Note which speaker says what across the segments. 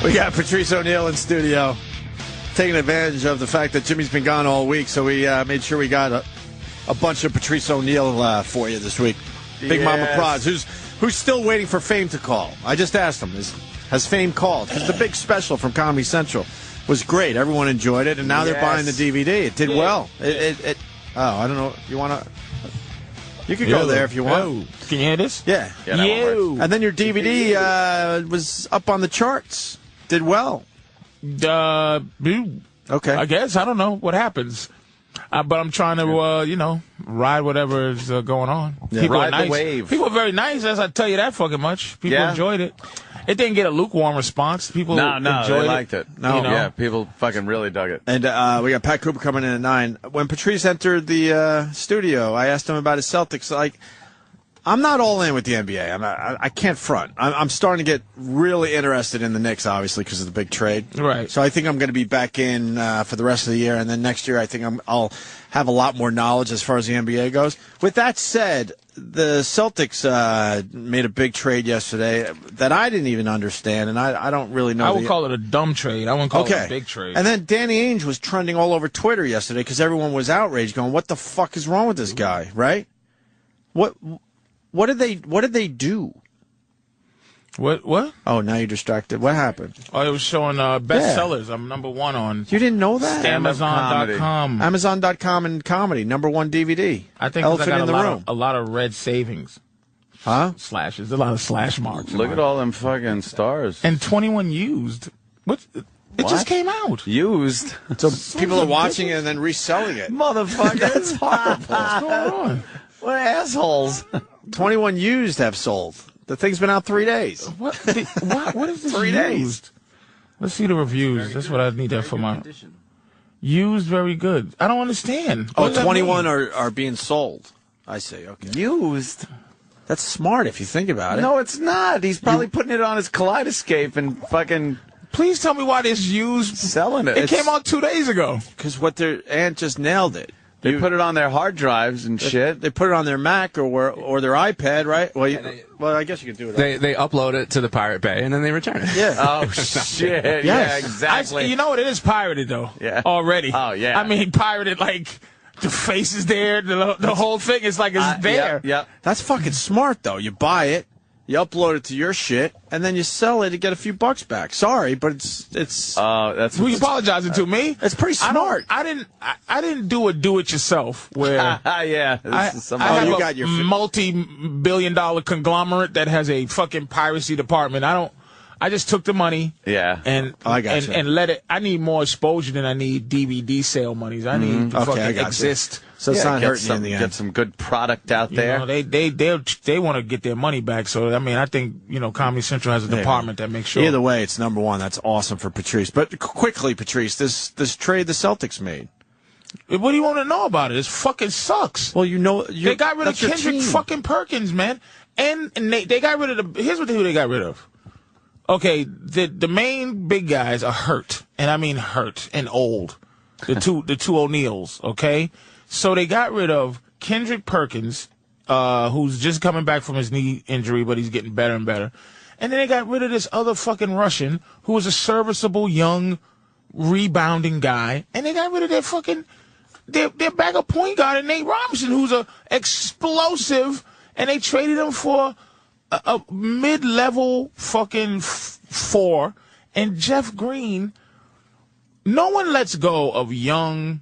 Speaker 1: We got Patrice O'Neill in studio, taking advantage of the fact that Jimmy's been gone all week, so we made sure we got a bunch of Patrice O'Neill for you this week. Big Mama Prods, who's still waiting for Fame to call. I just asked him, has Fame called? Because the big special from Comedy Central was great. Everyone enjoyed it, and now they're buying the DVD. It did well. I don't know. You want to... You could go there if you want.
Speaker 2: Can you hear this?
Speaker 1: Yeah. And then your DVD was up on the charts. Did well.
Speaker 2: Okay. I guess. I don't know what happens. But I'm trying to, ride whatever is going on.
Speaker 1: Yeah.
Speaker 2: People
Speaker 3: ride
Speaker 2: are nice.
Speaker 3: the wave.
Speaker 2: People are very nice, as I tell you that fucking much. People enjoyed it. It didn't get a lukewarm response. People enjoyed
Speaker 3: they liked it.
Speaker 1: No,
Speaker 3: yeah, people fucking really dug it.
Speaker 1: And we got Pat Cooper coming in at 9. When Patrice entered the studio, I asked him about his Celtics. Like, I'm not all in with the NBA. I can't front. I'm starting to get really interested in the Knicks, obviously, because of the big trade.
Speaker 2: Right.
Speaker 1: So I think I'm going to be back in for the rest of the year, and then next year I think I'll have a lot more knowledge as far as the NBA goes. With that said, the Celtics made a big trade yesterday that I didn't even understand, and I don't really know.
Speaker 2: I would call it a dumb trade. I wouldn't call it a big trade.
Speaker 1: And then Danny Ainge was trending all over Twitter yesterday because everyone was outraged, going, "What the fuck is wrong with this guy?" Right? What did they do?
Speaker 2: What?
Speaker 1: Oh, now you're distracted. What happened?
Speaker 2: Oh, it was showing bestsellers. I'm #1 on.
Speaker 1: You didn't know that?
Speaker 2: Amazon.com.
Speaker 1: Amazon.com and comedy, #1 DVD.
Speaker 2: I think
Speaker 1: Elephant
Speaker 2: I got
Speaker 1: in the room.
Speaker 2: a lot of red savings.
Speaker 1: Huh?
Speaker 2: Slashes. A lot of slash marks.
Speaker 3: Look at all them fucking stars.
Speaker 2: And 21 used. What? It just came out.
Speaker 3: Used.
Speaker 1: So people are watching it and then reselling it.
Speaker 3: Motherfucker, that's horrible.
Speaker 2: What's going on?
Speaker 3: What assholes.
Speaker 1: 21 used have sold. The thing's been out 3 days.
Speaker 2: What is this
Speaker 1: 3
Speaker 2: used?
Speaker 1: days.
Speaker 2: Let's see the reviews. That's what I need that for my... Used, very good. I don't understand.
Speaker 1: Oh, 21 are being sold. I see, okay.
Speaker 3: Used?
Speaker 1: That's smart if you think about it.
Speaker 3: No, it's not. He's probably putting it on his Kaleidoscope and fucking...
Speaker 2: Please tell me why this used...
Speaker 3: Selling it.
Speaker 2: It came out 2 days ago.
Speaker 1: Because what their aunt just nailed it.
Speaker 3: They put it on their hard drives and shit.
Speaker 1: They put it on their Mac or their iPad, right? Well, I guess you can do it.
Speaker 4: They upload it to the Pirate Bay and then they return it.
Speaker 1: Yeah.
Speaker 3: Oh, shit. Yeah, exactly.
Speaker 2: You know what? It is pirated, though.
Speaker 3: Yeah.
Speaker 2: Already.
Speaker 3: Oh, yeah.
Speaker 2: I mean, pirated, like, the face is there. The whole thing is like it's there.
Speaker 3: Yep.
Speaker 1: That's fucking smart, though. You buy it, you upload it to your shit, and then you sell it to get a few bucks back. Sorry, but it's.
Speaker 3: That's
Speaker 2: Who you apologizing to? Me?
Speaker 1: It's pretty smart.
Speaker 2: I didn't do it yourself where
Speaker 3: yeah.
Speaker 2: I have
Speaker 1: you
Speaker 2: a
Speaker 1: got your
Speaker 2: multi-billion-dollar conglomerate that has a fucking piracy department. I just took the money.
Speaker 3: Yeah.
Speaker 2: And
Speaker 1: I got you.
Speaker 2: And let it. I need more exposure than I need DVD sale monies. I need to fucking exist.
Speaker 1: So it's not hurting you in the
Speaker 3: Get
Speaker 1: end.
Speaker 3: some good product out there.
Speaker 2: You know, they want to get their money back. So I mean, I think Comedy Central has a department that makes sure.
Speaker 1: Either way, it's #1. That's awesome for Patrice. But quickly, Patrice, this trade the Celtics made.
Speaker 2: What do you want to know about it? It fucking sucks.
Speaker 1: Well,
Speaker 2: they got rid of Kendrick fucking Perkins, man, and they got rid of the. Here's what they got rid of. Okay, the main big guys are hurt, and I mean hurt and old. The two O'Neills, okay? So they got rid of Kendrick Perkins, who's just coming back from his knee injury, but he's getting better and better. And then they got rid of this other fucking Russian who was a serviceable young rebounding guy, and they got rid of their fucking their backup point guard, Nate Robinson, who's a explosive, and they traded him for a mid-level fucking 4, and Jeff Green. No one lets go of young,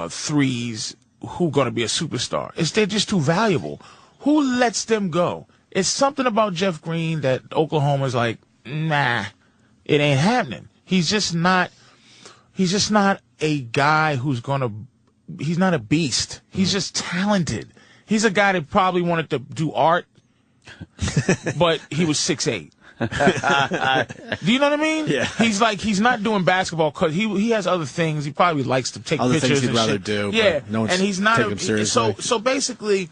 Speaker 2: threes who going to be a superstar. They're just too valuable. Who lets them go? It's something about Jeff Green that Oklahoma's like, nah, it ain't happening. He's just not a guy he's not a beast. He's just talented. He's a guy that probably wanted to do art, but he was 6'8". Do you know what I mean?
Speaker 1: Yeah.
Speaker 2: He's not doing basketball because he has other things. He probably likes to take
Speaker 1: other
Speaker 2: pictures
Speaker 1: things he'd
Speaker 2: and
Speaker 1: rather
Speaker 2: shit.
Speaker 1: do.
Speaker 2: Yeah,
Speaker 1: but no one's
Speaker 2: and he's not
Speaker 1: taking him seriously.
Speaker 2: So basically,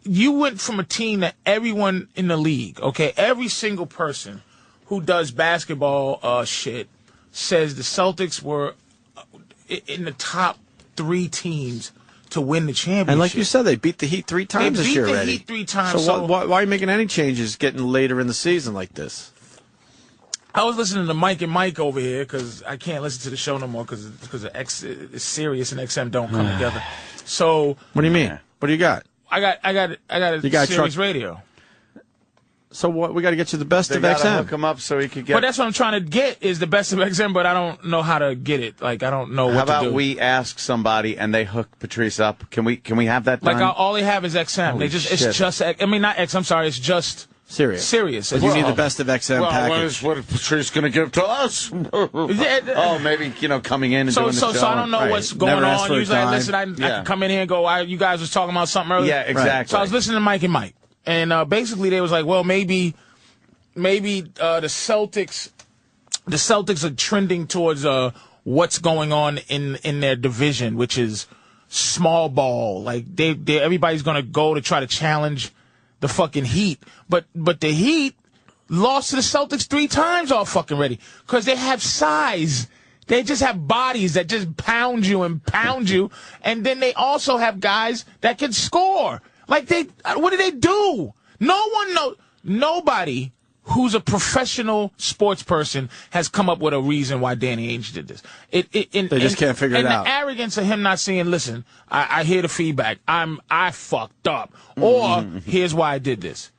Speaker 2: you went from a team that everyone in the league, okay, every single person who does basketball shit says the Celtics were in the top 3 teams to win the championship.
Speaker 1: And like you said, they beat the Heat 3 times this year already.
Speaker 2: They beat the Heat 3 times.
Speaker 1: So why are you making any changes getting later in the season like this?
Speaker 2: I was listening to Mike and Mike over here because I can't listen to the show no more because it's Sirius and XM don't come together. So
Speaker 1: what do you mean? What do you got?
Speaker 2: I got a Sirius radio.
Speaker 1: So what? We got to get you the best of
Speaker 3: XM.
Speaker 1: XM.
Speaker 3: Hook him up so he could get.
Speaker 2: But that's what I'm trying to get is the best of XM, but I don't know how to get it. Like I don't know what to do.
Speaker 3: How about we ask somebody and they hook Patrice up? Can we have that done?
Speaker 2: Like all they have is XM.
Speaker 3: Holy
Speaker 2: It's
Speaker 3: shit.
Speaker 2: just. I mean, not X. I'm sorry. It's just Sirius.
Speaker 1: But you need the best of XM package.
Speaker 3: What is Patrice going to give to us? Oh, maybe coming in and doing the show.
Speaker 2: So I don't know what's going on. Usually, I can come in here and go. You guys was talking about something earlier.
Speaker 3: Yeah, exactly.
Speaker 2: Right. So I was listening to Mike and Mike, and basically they was like, well, maybe the Celtics are trending towards what's going on in their division, which is small ball. Like everybody's gonna go to try to challenge the fucking Heat, but the Heat lost to the Celtics 3 times all fucking ready because they have size. They just have bodies that just pound you, and then they also have guys that can score. Like what do they do? No one knows. Nobody who's a professional sports person has come up with a reason why Danny Ainge did this. They
Speaker 1: just can't figure it out.
Speaker 2: And the arrogance of him not saying, listen, I hear the feedback. I fucked up. Or here's why I did this.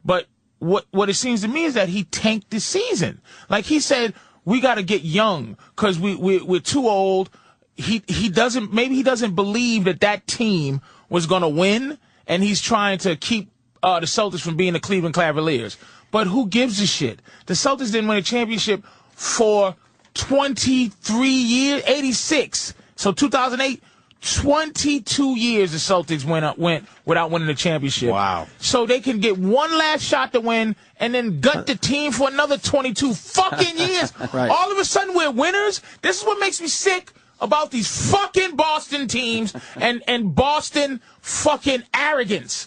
Speaker 2: But what it seems to me is that he tanked the season. Like he said, we got to get young because we're too old. He doesn't believe that team was going to win, and he's trying to keep the Celtics from being the Cleveland Cavaliers. But who gives a shit? The Celtics didn't win a championship for 23 years, 86. So 2008, 22 years the Celtics went without winning a championship.
Speaker 1: Wow.
Speaker 2: So they can get one last shot to win and then gut the team for another 22 fucking years.
Speaker 1: Right.
Speaker 2: All of a sudden we're winners. This is what makes me sick about these fucking Boston teams and Boston fucking arrogance.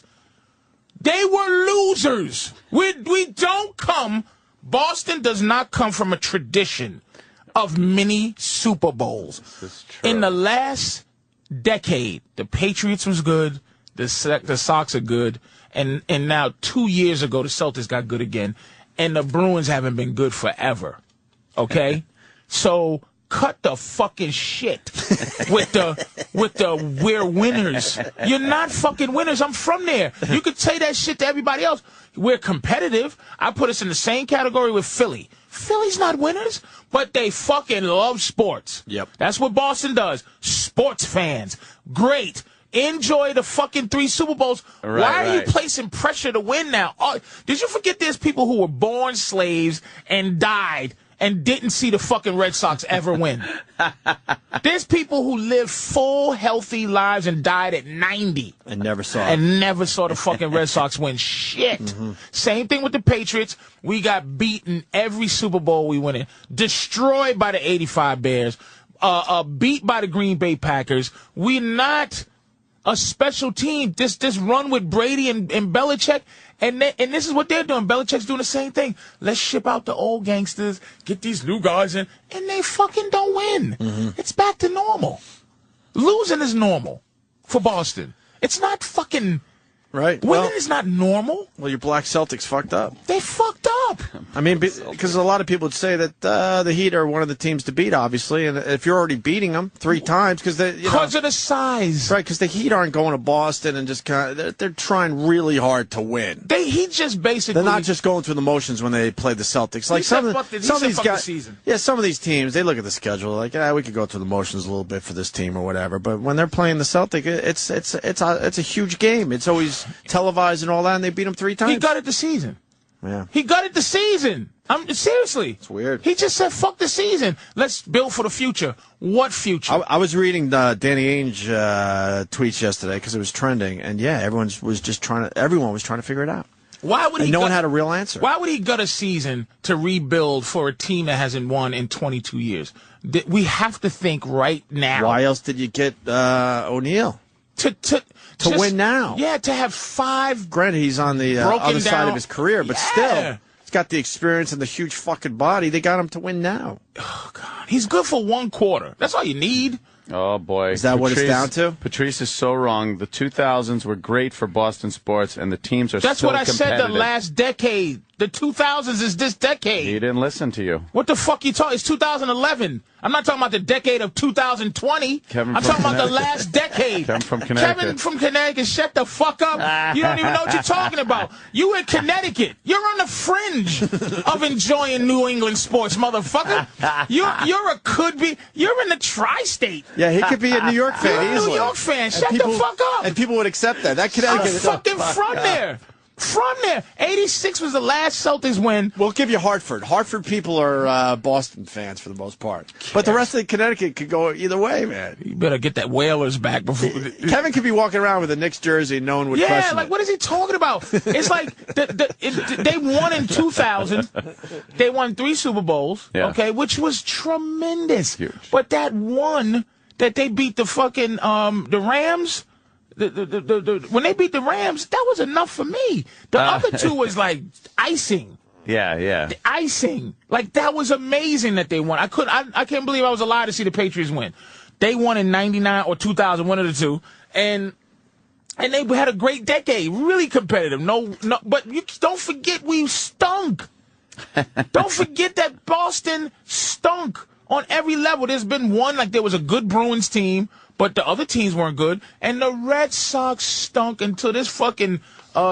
Speaker 2: They were losers. We don't come. Boston does not come from a tradition of many Super Bowls.
Speaker 3: This is true.
Speaker 2: In the last decade, the Patriots was good. The Sox are good. And now 2 years ago, the Celtics got good again. And the Bruins haven't been good forever. Okay? So cut the fucking shit with the we're winners. You're not fucking winners. I'm from there. You could say that shit to everybody else. We're competitive. I put us in the same category with Philly. Philly's not winners, but they fucking love sports.
Speaker 1: Yep.
Speaker 2: That's what Boston does. Sports fans. Great. Enjoy the fucking 3 Super Bowls. Why are you placing pressure to win now? Did you forget there's people who were born slaves and died and didn't see the fucking Red Sox ever win? There's people who lived full, healthy lives and died at 90.
Speaker 1: And never saw
Speaker 2: the fucking Red Sox win shit. Mm-hmm. Same thing with the Patriots. We got beaten every Super Bowl we went in. Destroyed by the 85 Bears. Beat by the Green Bay Packers. We're not a special team. This run with Brady and Belichick, and this is what they're doing. Belichick's doing the same thing. Let's ship out the old gangsters, get these new guys in, and they fucking don't win. Mm-hmm. It's back to normal. Losing is normal for Boston. It's not fucking
Speaker 1: right.
Speaker 2: Winning is not normal.
Speaker 1: Well, your black Celtics fucked up.
Speaker 2: They fucked up.
Speaker 1: I mean, because a lot of people would say that the Heat are one of the teams to beat, obviously, and if you're already beating them 3 times, because of
Speaker 2: the size,
Speaker 1: right? Because the Heat aren't going to Boston and just kind of they're trying really hard to win.
Speaker 2: He just basically
Speaker 1: they're not just going through the motions when they play the Celtics. Like some of these guys, some of these teams, they look at the schedule like, we could go through the motions a little bit for this team or whatever. But when they're playing the Celtic, it's a huge game. It's always televised and all that, and they beat them 3 times.
Speaker 2: He gutted the season.
Speaker 1: Yeah.
Speaker 2: He gutted the season. Seriously.
Speaker 1: It's weird.
Speaker 2: He just said, fuck the season. Let's build for the future. What future?
Speaker 1: I was reading Danny Ainge tweets yesterday because it was trending, and everyone was trying to figure it out.
Speaker 2: Why would he?
Speaker 1: No one had a real answer.
Speaker 2: Why would he gut a season to rebuild for a team that hasn't won in 22 years? We have to think right now.
Speaker 1: Why else did you get O'Neal? To win now.
Speaker 2: Yeah, to have 5.
Speaker 1: Granted, he's on the other side of his career, but still, he's got the experience and the huge fucking body. They got him to win now.
Speaker 2: Oh, God. He's good for 1 quarter. That's all you need.
Speaker 3: Oh, boy.
Speaker 1: Is that what it's down to?
Speaker 3: Patrice is so wrong. The 2000s were great for Boston sports, and the teams are
Speaker 2: That's
Speaker 3: still
Speaker 2: what I said the last decade. The 2000s is this decade.
Speaker 3: He didn't listen to you.
Speaker 2: What the fuck you talking? It's 2011. I'm not talking about the decade of 2020. I'm talking about the last decade.
Speaker 3: Kevin from Connecticut.
Speaker 2: Kevin from Connecticut, shut the fuck up. You don't even know what you're talking about. You in Connecticut. You're on the fringe of enjoying New England sports, motherfucker. You're a could-be. You're in the tri-state.
Speaker 1: Yeah, he could be a New York fan
Speaker 2: You're
Speaker 1: easily.
Speaker 2: a New York fan. Shut the fuck up.
Speaker 1: And people would accept that. That Connecticut
Speaker 2: I'm fucking from there. From there. 86 was the last Celtics win.
Speaker 1: We'll give you Hartford. Hartford people are Boston fans for the most part. But the rest of Connecticut could go either way, man.
Speaker 2: You better get that Whalers back before.
Speaker 1: Kevin could be walking around with a Knicks jersey and no one would question
Speaker 2: like,
Speaker 1: it.
Speaker 2: what is he talking about? It's like they won in 2000. They won 3 Super Bowls, okay, which was tremendous.
Speaker 3: Huge.
Speaker 2: But that one that they beat the fucking the Rams. When they beat the Rams, that was enough for me. The other two was like icing.
Speaker 3: Yeah.
Speaker 2: The icing. Like, that was amazing that they won. I can't believe I was alive to see the Patriots win. They won in 99 or 2000, one of the two. And they had a great decade, really competitive. No, but you don't forget we stunk. Don't forget that Boston stunk on every level. There's been one, like there was a good Bruins team, but the other teams weren't good. And the Red Sox stunk until this fucking,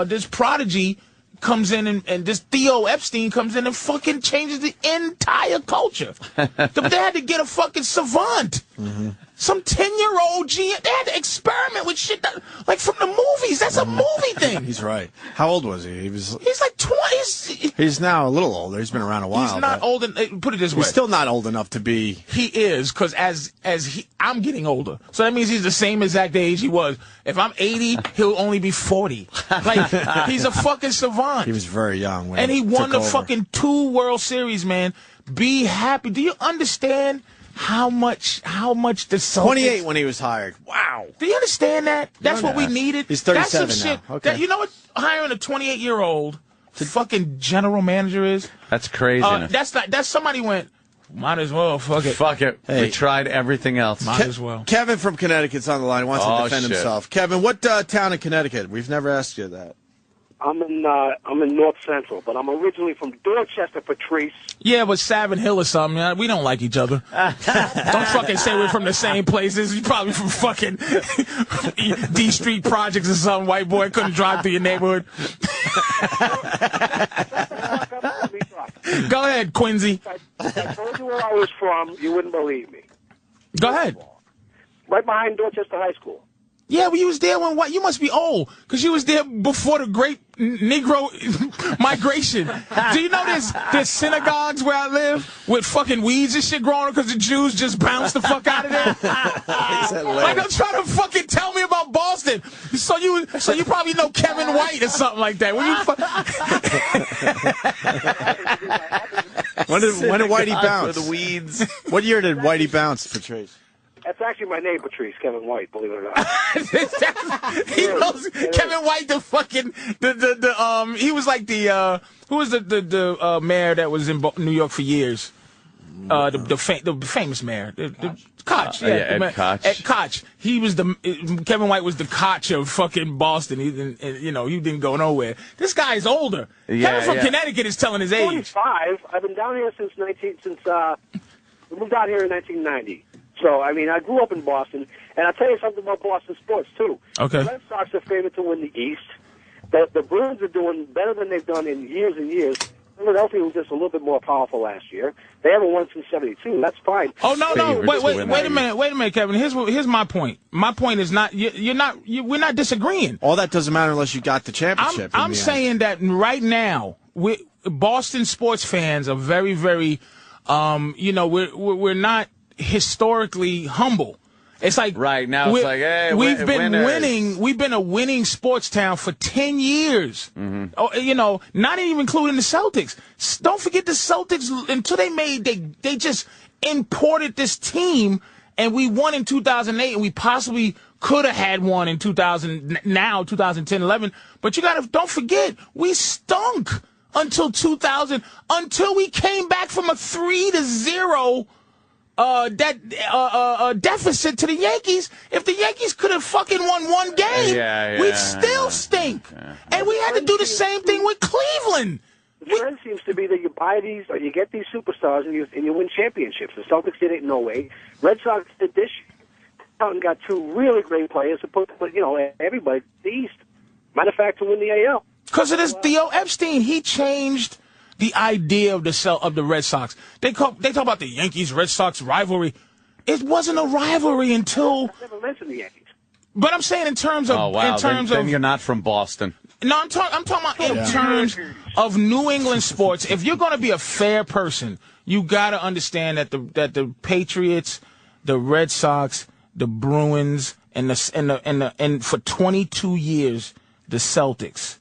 Speaker 2: this prodigy comes in and this Theo Epstein comes in and fucking changes the entire culture. But they had to get a fucking savant. Mm-hmm. Some 10-year-old GM. They had to experiment with shit that, like from the movies. That's a movie thing.
Speaker 1: He's right. How old was he?
Speaker 2: He's like 20.
Speaker 1: He's now a little older. He's been around a while.
Speaker 2: He's not old. Put it this way.
Speaker 1: He's still not old enough to be.
Speaker 2: He is, because I'm getting older. So that means he's the same exact age he was. If I'm 80, he'll only be 40. Like, he's a fucking savant.
Speaker 1: He was very young when
Speaker 2: and he won the
Speaker 1: over.
Speaker 2: fucking 2 World Series, man. Be happy. Do you understand how much the Celtics...
Speaker 1: 28 when he was hired. Wow.
Speaker 2: Do you understand that? That's what we needed.
Speaker 1: He's 37
Speaker 2: That's some
Speaker 1: now.
Speaker 2: shit.
Speaker 1: Okay.
Speaker 2: You know what hiring a 28-year-old fucking general manager is?
Speaker 3: That's craziness.
Speaker 2: That's somebody went, might as well, fuck it.
Speaker 3: Fuck it.
Speaker 1: Hey.
Speaker 3: We tried everything else.
Speaker 2: Might as well.
Speaker 1: Kevin from Connecticut's on the line. Wants to defend himself. Kevin, what town in Connecticut? We've never asked you that.
Speaker 5: I'm in North Central, but I'm originally from Dorchester, Patrice.
Speaker 2: Yeah, but Savin Hill or something. We don't like each other. Don't fucking say we're from the same places. You're probably from fucking D Street Projects or something. White boy couldn't drive through your neighborhood. Go ahead, Quincy.
Speaker 5: If I told you where I was from, you wouldn't believe me.
Speaker 2: Go ahead.
Speaker 5: Right behind Dorchester High School.
Speaker 2: Yeah, well, you was there when what? You must be old, because you was there before the great Negro migration. Do you know there's synagogues where I live with fucking weeds and shit growing because the Jews just bounced the fuck out of there? Like, I'm trying to fucking tell me about Boston. So you probably know Kevin White or something like that.
Speaker 1: When did Whitey bounce?
Speaker 3: For the weeds.
Speaker 1: What year did Whitey bounce, Patrice?
Speaker 5: That's actually my name, Patrice, Kevin White, believe it or not.
Speaker 2: He knows Kevin White, the fucking he was like the who was the mayor that was in New York for years? The famous mayor, the Koch,
Speaker 3: Ed Koch.
Speaker 2: Ed Koch. He was Kevin White was the Koch of fucking Boston. He didn't go nowhere. This guy's older. Kevin from Connecticut is telling his age.
Speaker 5: 25. I've been down here since we moved out here in 1990. So, I mean, I grew up in Boston, and I'll tell you something about Boston sports, too.
Speaker 2: Okay.
Speaker 5: The Red Sox are favored to win the East. The Bruins are doing better than they've done in years and years. Philadelphia was just a little bit more powerful last year. They haven't won since '72. That's fine.
Speaker 2: Oh, no. Wait a minute, Kevin. Here's my point. My point is not, we're not disagreeing.
Speaker 1: All that doesn't matter unless you got the championship.
Speaker 2: I'm saying that right now, Boston sports fans are very, very, we're not historically humble. It's like
Speaker 3: right now it's like, hey,
Speaker 2: we've been
Speaker 3: winners.
Speaker 2: winning. We've been a winning sports town for 10 years.
Speaker 3: Mm-hmm.
Speaker 2: Oh, not even including the Celtics. Don't forget the Celtics. Until they just imported this team, and we won in 2008, and we possibly could have had one in 2010, 11. But don't forget, we stunk until 2000, until we came back from a 3-0 deficit to the Yankees. If the Yankees could have fucking won one game, we'd still stink. And we had to do the same thing with Cleveland.
Speaker 5: The trend seems to be that you buy these, or you get these superstars, and you win championships. The Celtics did it in 08. Red Sox did this year. Got two really great players to put, everybody the East. Matter of fact, to win the AL.
Speaker 2: Because it is Theo Epstein. He changed the idea of the Red Sox. They talk about the Yankees-Red Sox rivalry. It wasn't a rivalry until.
Speaker 5: I never mentioned the Yankees.
Speaker 2: But I'm saying in terms of.
Speaker 3: Oh wow! Then you're not from Boston.
Speaker 2: No, I'm talking about in terms of New England sports. If you're going to be a fair person, you got to understand that the Patriots, the Red Sox, the Bruins, and for 22 years the Celtics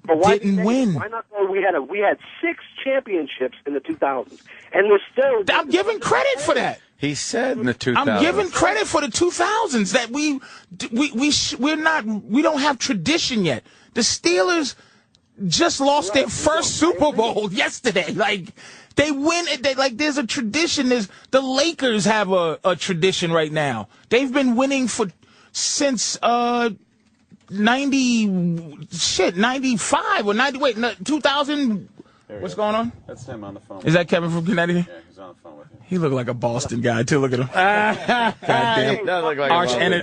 Speaker 2: didn't win.
Speaker 5: Why not? We had 6 championships in the 2000s, and we're still.
Speaker 2: I'm giving credit for that.
Speaker 3: He said in the 2000s.
Speaker 2: I'm giving credit for the 2000s that we don't have tradition yet. The Steelers just lost their first Super Bowl yesterday. Like, they win it. There's a tradition. The Lakers have a tradition right now. They've been winning since 95 or 2000. What's going on?
Speaker 6: That's him on the phone.
Speaker 2: Is that Kevin from Connecticut?
Speaker 6: Yeah, he's on the phone with him.
Speaker 2: He looked like a Boston guy, too. Look at him. Goddamn.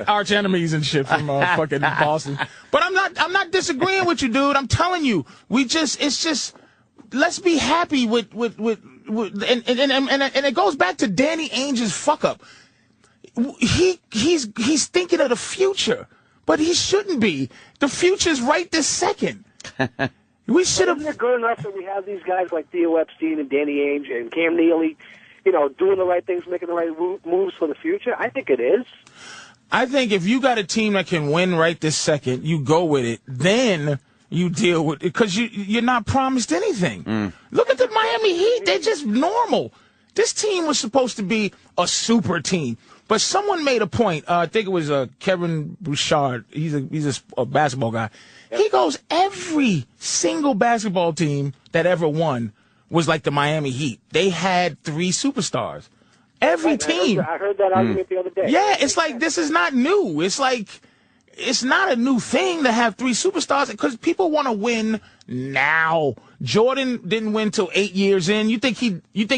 Speaker 2: Arch enemies and shit from fucking Boston. But I'm not disagreeing with you, dude. I'm telling you, it's just, let's be happy with and it goes back to Danny Ainge's fuck up. He's thinking of the future, but he shouldn't be. The future's right this second. We should have.
Speaker 5: Isn't it good enough that we have these guys like Theo Epstein and Danny Ainge and Cam Neely, doing the right things, making the right moves for the future? I think it is.
Speaker 2: I think if you got a team that can win right this second, you go with it. Then you deal with it because you're not promised anything. Look at the Miami Heat; they're just normal. This team was supposed to be a super team, but someone made a point. I think it was Kevin Bouchard. He's a basketball guy. He goes, every single basketball team that ever won was like the Miami Heat. They had 3 superstars. Every team.
Speaker 5: I heard that argument the other day.
Speaker 2: Yeah, it's like this is not new. It's like it's not a new thing to have 3 superstars because people want to win now. Jordan didn't win till 8 years in. You think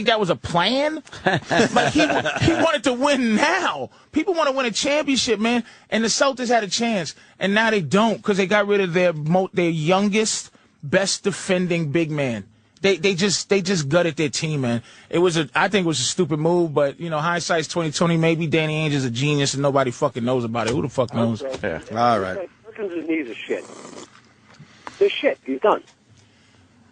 Speaker 2: that was a plan? Like he wanted to win now. People want to win a championship, man. And the Celtics had a chance, and now they don't because they got rid of their youngest, best defending big man. They just gutted their team, man. I think it was a stupid move, but hindsight's 20/20. Maybe Danny Ainge is a genius and nobody fucking knows about it. Who the fuck knows?
Speaker 1: Yeah. All right.
Speaker 5: Perkins' knees are shit. They're shit. He's done.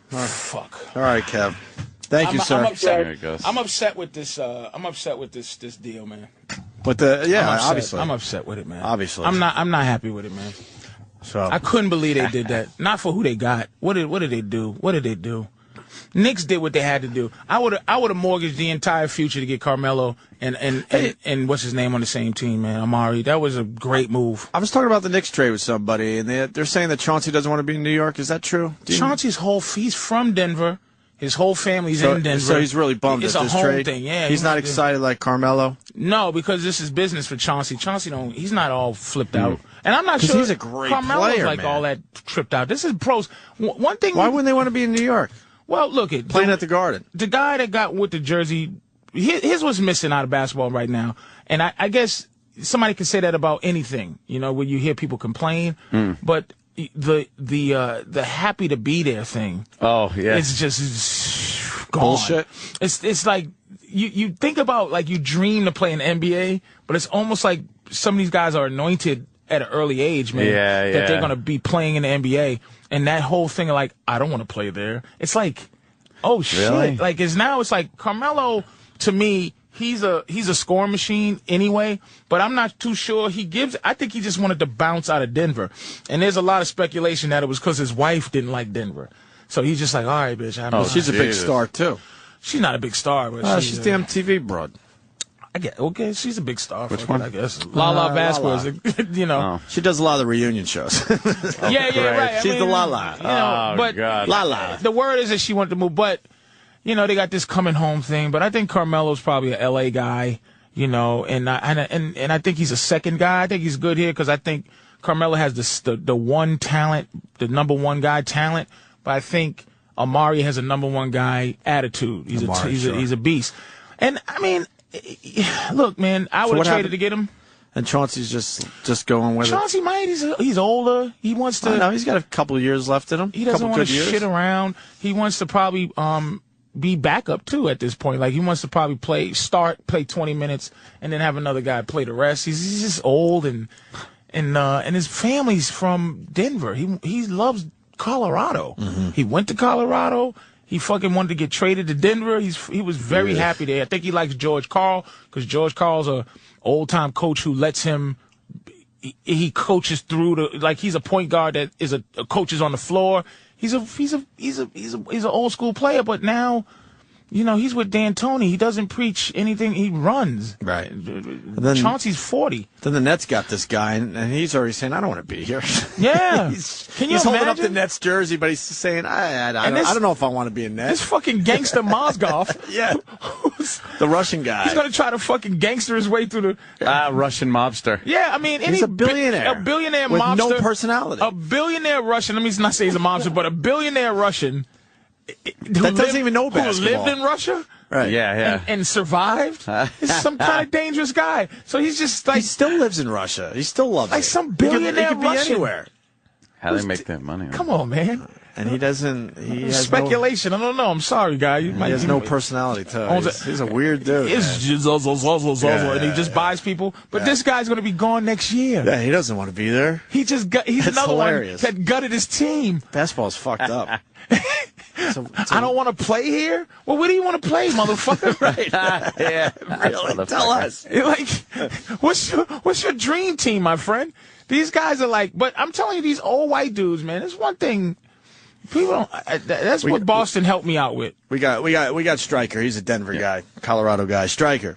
Speaker 2: Fuck.
Speaker 1: All right, Kev. Thank you, sir.
Speaker 2: I'm upset.
Speaker 3: There it goes.
Speaker 2: I'm upset with this. I'm upset with this deal, man.
Speaker 1: With obviously.
Speaker 2: I'm upset with it, man.
Speaker 1: Obviously.
Speaker 2: I'm not happy with it, man.
Speaker 1: So
Speaker 2: I couldn't believe they did that. Not for who they got. What did they do? What did they do? Knicks did what they had to do. I would have mortgaged the entire future to get Carmelo and what's his name on the same team, man, Amari. That was a great move.
Speaker 1: I was talking about the Knicks trade with somebody, and they're saying that Chauncey doesn't want to be in New York. Is that true?
Speaker 2: Chauncey's he's from Denver. His whole family's in Denver.
Speaker 1: So he's really bummed at this trade.
Speaker 2: Thing, yeah.
Speaker 1: He's not excited like Carmelo.
Speaker 2: No, because this is business for Chauncey. He's not all flipped out. And I'm not sure
Speaker 1: he's a great
Speaker 2: Carmelo's
Speaker 1: player,
Speaker 2: like
Speaker 1: man.
Speaker 2: all that tripped out. This is pros. One thing.
Speaker 1: Why wouldn't they want to be in New York?
Speaker 2: Well, look
Speaker 1: playing at the Garden.
Speaker 2: The guy that got with the jersey, his was missing out of basketball right now, and I guess somebody could say that about anything. When you hear people complain, but the happy to be there thing.
Speaker 3: Oh yeah,
Speaker 2: it's just gone.
Speaker 1: Bullshit.
Speaker 2: It's like you think about like you dream to play in the NBA, but it's almost like some of these guys are anointed at an early age, man. That they're gonna be playing in the NBA. And that whole thing of like, I don't want to play there. It's like, oh shit.
Speaker 3: Really?
Speaker 2: Like it's like Carmelo, to me, he's a scoring machine anyway, but I'm not too sure I think he just wanted to bounce out of Denver. And there's a lot of speculation that it was because his wife didn't like Denver. So he's just like, all right, bitch.
Speaker 1: She's a big star too.
Speaker 2: She's not a big star, but
Speaker 1: she's the MTV broad.
Speaker 2: Okay, she's a big star.
Speaker 3: Which one?
Speaker 2: I guess. Lala Vasquez,
Speaker 1: She does a lot of the reunion shows.
Speaker 2: Yeah, right.
Speaker 1: She's the Lala.
Speaker 2: But
Speaker 3: God.
Speaker 1: Lala.
Speaker 2: The word is that she wanted to move, but they got this coming home thing, but I think Carmelo's probably a LA guy, and I think he's a second guy. I think he's good here because I think Carmelo has the one talent, the number one guy talent, but I think Amari has a number one guy attitude. He's a beast. And I mean, look, man, I would have traded to get him.
Speaker 1: And Chauncey's just going with
Speaker 2: Chauncey might. He's older. He wants to.
Speaker 1: No, he's got a couple of years left in him.
Speaker 2: He doesn't want to shit around. He wants to probably be backup too at this point. Like he wants to probably play 20 minutes, and then have another guy play the rest. He's just old and his family's from Denver. He loves Colorado. Mm-hmm. He went to Colorado. He fucking wanted to get traded to Denver. He was very happy there. I think he likes George Karl because George Karl's a old-time coach who lets him. He coaches through like he's a point guard that is a coaches on the floor. He's an old school player, but now, he's with D'Antoni. He doesn't preach anything. He runs.
Speaker 1: Right.
Speaker 2: Then Chauncey's 40.
Speaker 1: Then the Nets got this guy, and he's already saying, "I don't want to be here."
Speaker 2: Yeah.
Speaker 1: Can you imagine? Holding up the Nets jersey, but he's saying, "I don't know if I want to be a Net."
Speaker 2: This fucking gangster Mozgov.
Speaker 1: Yeah. The Russian guy.
Speaker 2: He's gonna try to fucking gangster his way through the
Speaker 3: Russian mobster.
Speaker 2: Yeah, I mean,
Speaker 1: he's a billionaire.
Speaker 2: A billionaire
Speaker 1: with
Speaker 2: mobster.
Speaker 1: No personality.
Speaker 2: A billionaire Russian. Let me not say he's a mobster, but a billionaire Russian.
Speaker 1: That doesn't even know basketball.
Speaker 2: Who lived in Russia.
Speaker 1: Right.
Speaker 3: Yeah.
Speaker 2: And survived. He's some kind of dangerous guy. So he's just like.
Speaker 1: He still lives in Russia. He still loves it.
Speaker 2: Like some billionaire
Speaker 1: he could be
Speaker 2: Russian.
Speaker 1: anywhere.
Speaker 3: How do they make that money?
Speaker 2: Come on, man.
Speaker 1: And he doesn't. He has
Speaker 2: speculation. I don't know. I'm sorry, guy.
Speaker 1: He has no personality to him. He's a weird dude.
Speaker 2: He's just and he just buys people. But this guy's going to be gone next year.
Speaker 1: Yeah, he doesn't want to be there.
Speaker 2: He's another
Speaker 1: hilarious.
Speaker 2: one that gutted his team.
Speaker 1: Basketball's fucked up.
Speaker 2: I don't want to play here. Well, where do you want to play, motherfucker?
Speaker 1: Right? Yeah, really. Tell us.
Speaker 2: Like, what's your dream team, my friend? These guys are like, but I'm telling you, these old white dudes, man. It's one thing. People don't. That's what Boston helped me out with.
Speaker 1: We got Stryker. He's a Denver guy, Colorado guy. Stryker.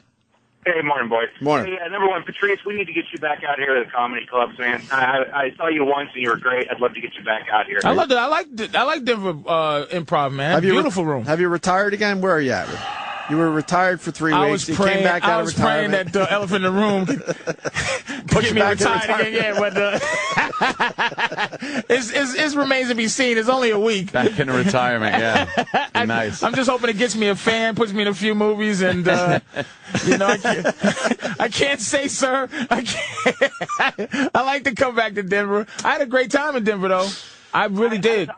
Speaker 6: Hey, morning, boys.
Speaker 1: Morning.
Speaker 6: Hey, number one, Patrice, we need to get you back out here to the comedy clubs, man. I saw you once and you were great. I'd love to get you back out here.
Speaker 2: I love that. I like Denver improv, man. Beautiful room.
Speaker 1: Have you retired again? Where are you at? You were retired for 3 weeks. You came back out of retirement.
Speaker 2: I was praying that the elephant in the room could get me retired again. Yeah, but it remains to be seen. It's only a week.
Speaker 3: Back in retirement, yeah. Nice.
Speaker 2: I'm just hoping it gets me a fan, puts me in a few movies, and I can't say, sir. I like to come back to Denver. I had a great time in Denver, though. I really did.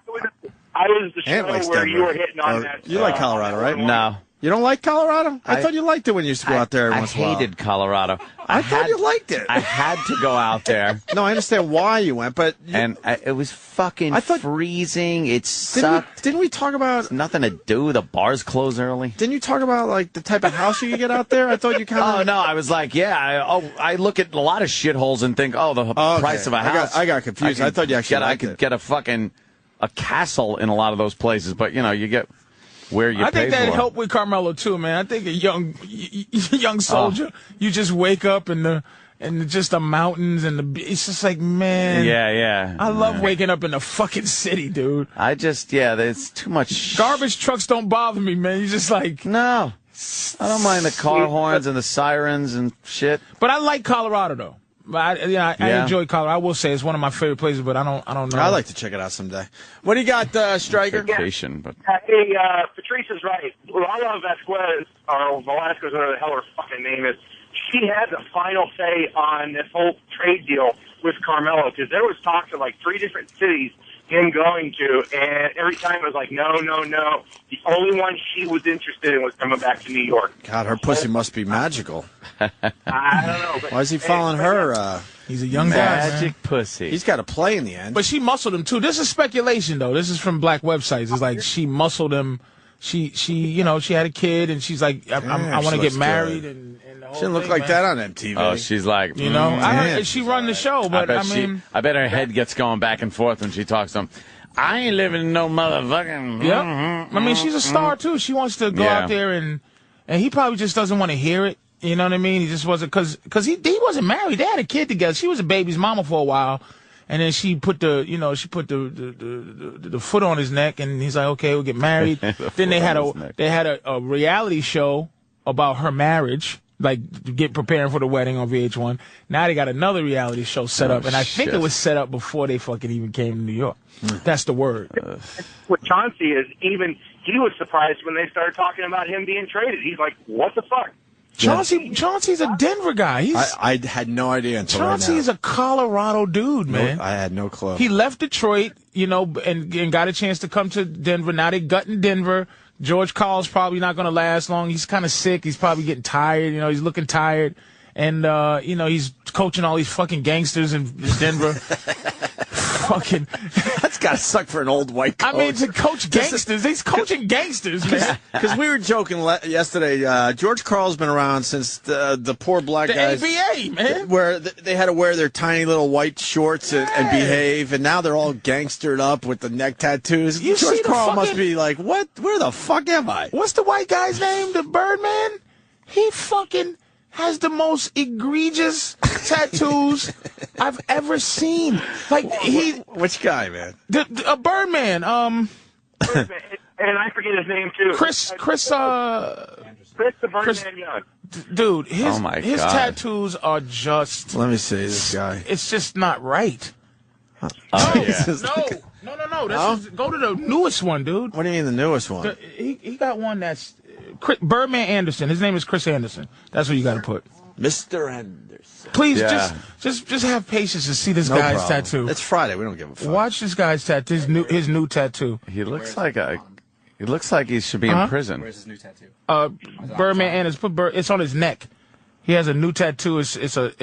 Speaker 6: I was the show where you were hitting on that.
Speaker 1: You like Colorado, right?
Speaker 3: No.
Speaker 1: You don't like Colorado? I thought you liked it when you used to go out there once in a while.
Speaker 3: I hated Colorado.
Speaker 1: I thought you liked it.
Speaker 3: I had to go out there.
Speaker 1: No, I understand why you went, but...
Speaker 3: it was fucking freezing. It sucked.
Speaker 1: Didn't we talk about...
Speaker 3: Nothing to do. The bars close early.
Speaker 1: Didn't you talk about, like, the type of house you could get out there? I thought you kind of...
Speaker 3: Oh, no. I was like, I look at a lot of shitholes and think, the price of a house.
Speaker 1: I got confused. I thought you actually
Speaker 3: I could get a castle in a lot of those places, but, you get... I
Speaker 2: think that helped with Carmelo too, man. I think a young soldier, you just wake up and just the mountains and it's just like, man.
Speaker 3: Yeah.
Speaker 2: I love waking up in the fucking city, dude.
Speaker 3: There's too much.
Speaker 2: Garbage trucks don't bother me, man. You're just like,
Speaker 3: no. I don't mind the car horns and the sirens and shit.
Speaker 2: But I like Colorado though. I enjoy Colorado. I will say it's one of my favorite places, but I don't know.
Speaker 1: I'd like to check it out someday. What do you got, Stryker?
Speaker 3: Vacation, but
Speaker 6: hey, Patrice is right. Lala Vasquez, or Velasquez, whatever the hell her fucking name is, she had the final say on this whole trade deal with Carmelo, because there was talks of like 3 different cities him going to, and every time it was like, no. The only one she was interested in was coming back to New York.
Speaker 1: God, her pussy must be magical.
Speaker 6: I don't know. But,
Speaker 1: why is he following her?
Speaker 2: He's a young guy.
Speaker 3: Magic pussy.
Speaker 1: He's got to play in the end.
Speaker 2: But she muscled him, too. This is speculation, though. This is from black websites. It's like she muscled him. She had a kid, and she's like, I want to get married. And
Speaker 1: she didn't look like that on MTV.
Speaker 3: Oh, she's like,
Speaker 2: I heard she run the show, but
Speaker 3: I bet her head gets going back and forth when she talks to him. I ain't living in no motherfucking.
Speaker 2: Yeah. I mean, she's a star too. She wants to go out there and he probably just doesn't want to hear it. You know what I mean? He just wasn't because he wasn't married. They had a kid together. She was a baby's mama for a while, And then she put the foot on his neck, and he's like, okay, we'll get married. Then they had a reality show about her marriage, like preparing for the wedding on VH1. Now they got another reality show set up, and I think it was set up before they fucking even came to New York. That's the word.
Speaker 6: What Chauncey is, even he was surprised when they started talking about him being traded. He's like, what the fuck?
Speaker 2: Chauncey's a Denver guy.
Speaker 1: I had no idea until
Speaker 2: Chauncey
Speaker 1: right now.
Speaker 2: is a Colorado dude, man.
Speaker 1: I had no clue.
Speaker 2: He left Detroit, and got a chance to come to Denver. Now they gutting Denver. George Karl's probably not going to last long. He's kind of sick. He's probably getting tired. He's looking tired. And, he's coaching all these fucking gangsters in Denver. Fucking.
Speaker 1: That's got to suck for an old white coach.
Speaker 2: I mean, to coach gangsters. He's coaching gangsters, man.
Speaker 1: Because we were joking yesterday. George Karl's been around since the poor black guys.
Speaker 2: The ABA, man.
Speaker 1: Where they had to wear their tiny little white shorts and behave, and now they're all gangstered up with the neck tattoos. George Karl must be like, what? Where the fuck am I?
Speaker 2: What's the white guy's name? The Birdman? He fucking has the most egregious tattoos I've ever seen. Like
Speaker 1: which guy, man?
Speaker 2: A Birdman.
Speaker 6: And I forget his name too.
Speaker 2: Chris
Speaker 6: the Birdman Young.
Speaker 2: Dude, his tattoos are just.
Speaker 1: Let me see this guy.
Speaker 2: It's just not right.
Speaker 1: No.
Speaker 2: Go to the newest one, dude.
Speaker 1: What do you mean the newest one?
Speaker 2: He got one that's Birdman Anderson. His name is Chris Anderson. That's what you got to put.
Speaker 1: Mr. Anderson.
Speaker 2: Please, just have patience to see this guy's tattoo.
Speaker 1: It's Friday. We don't give a fuck.
Speaker 2: Watch this guy's tattoo. His new tattoo.
Speaker 3: He looks like he should be in prison.
Speaker 4: Where's his new tattoo?
Speaker 2: Birdman Anderson. It's on his neck. He has a new tattoo. It's a.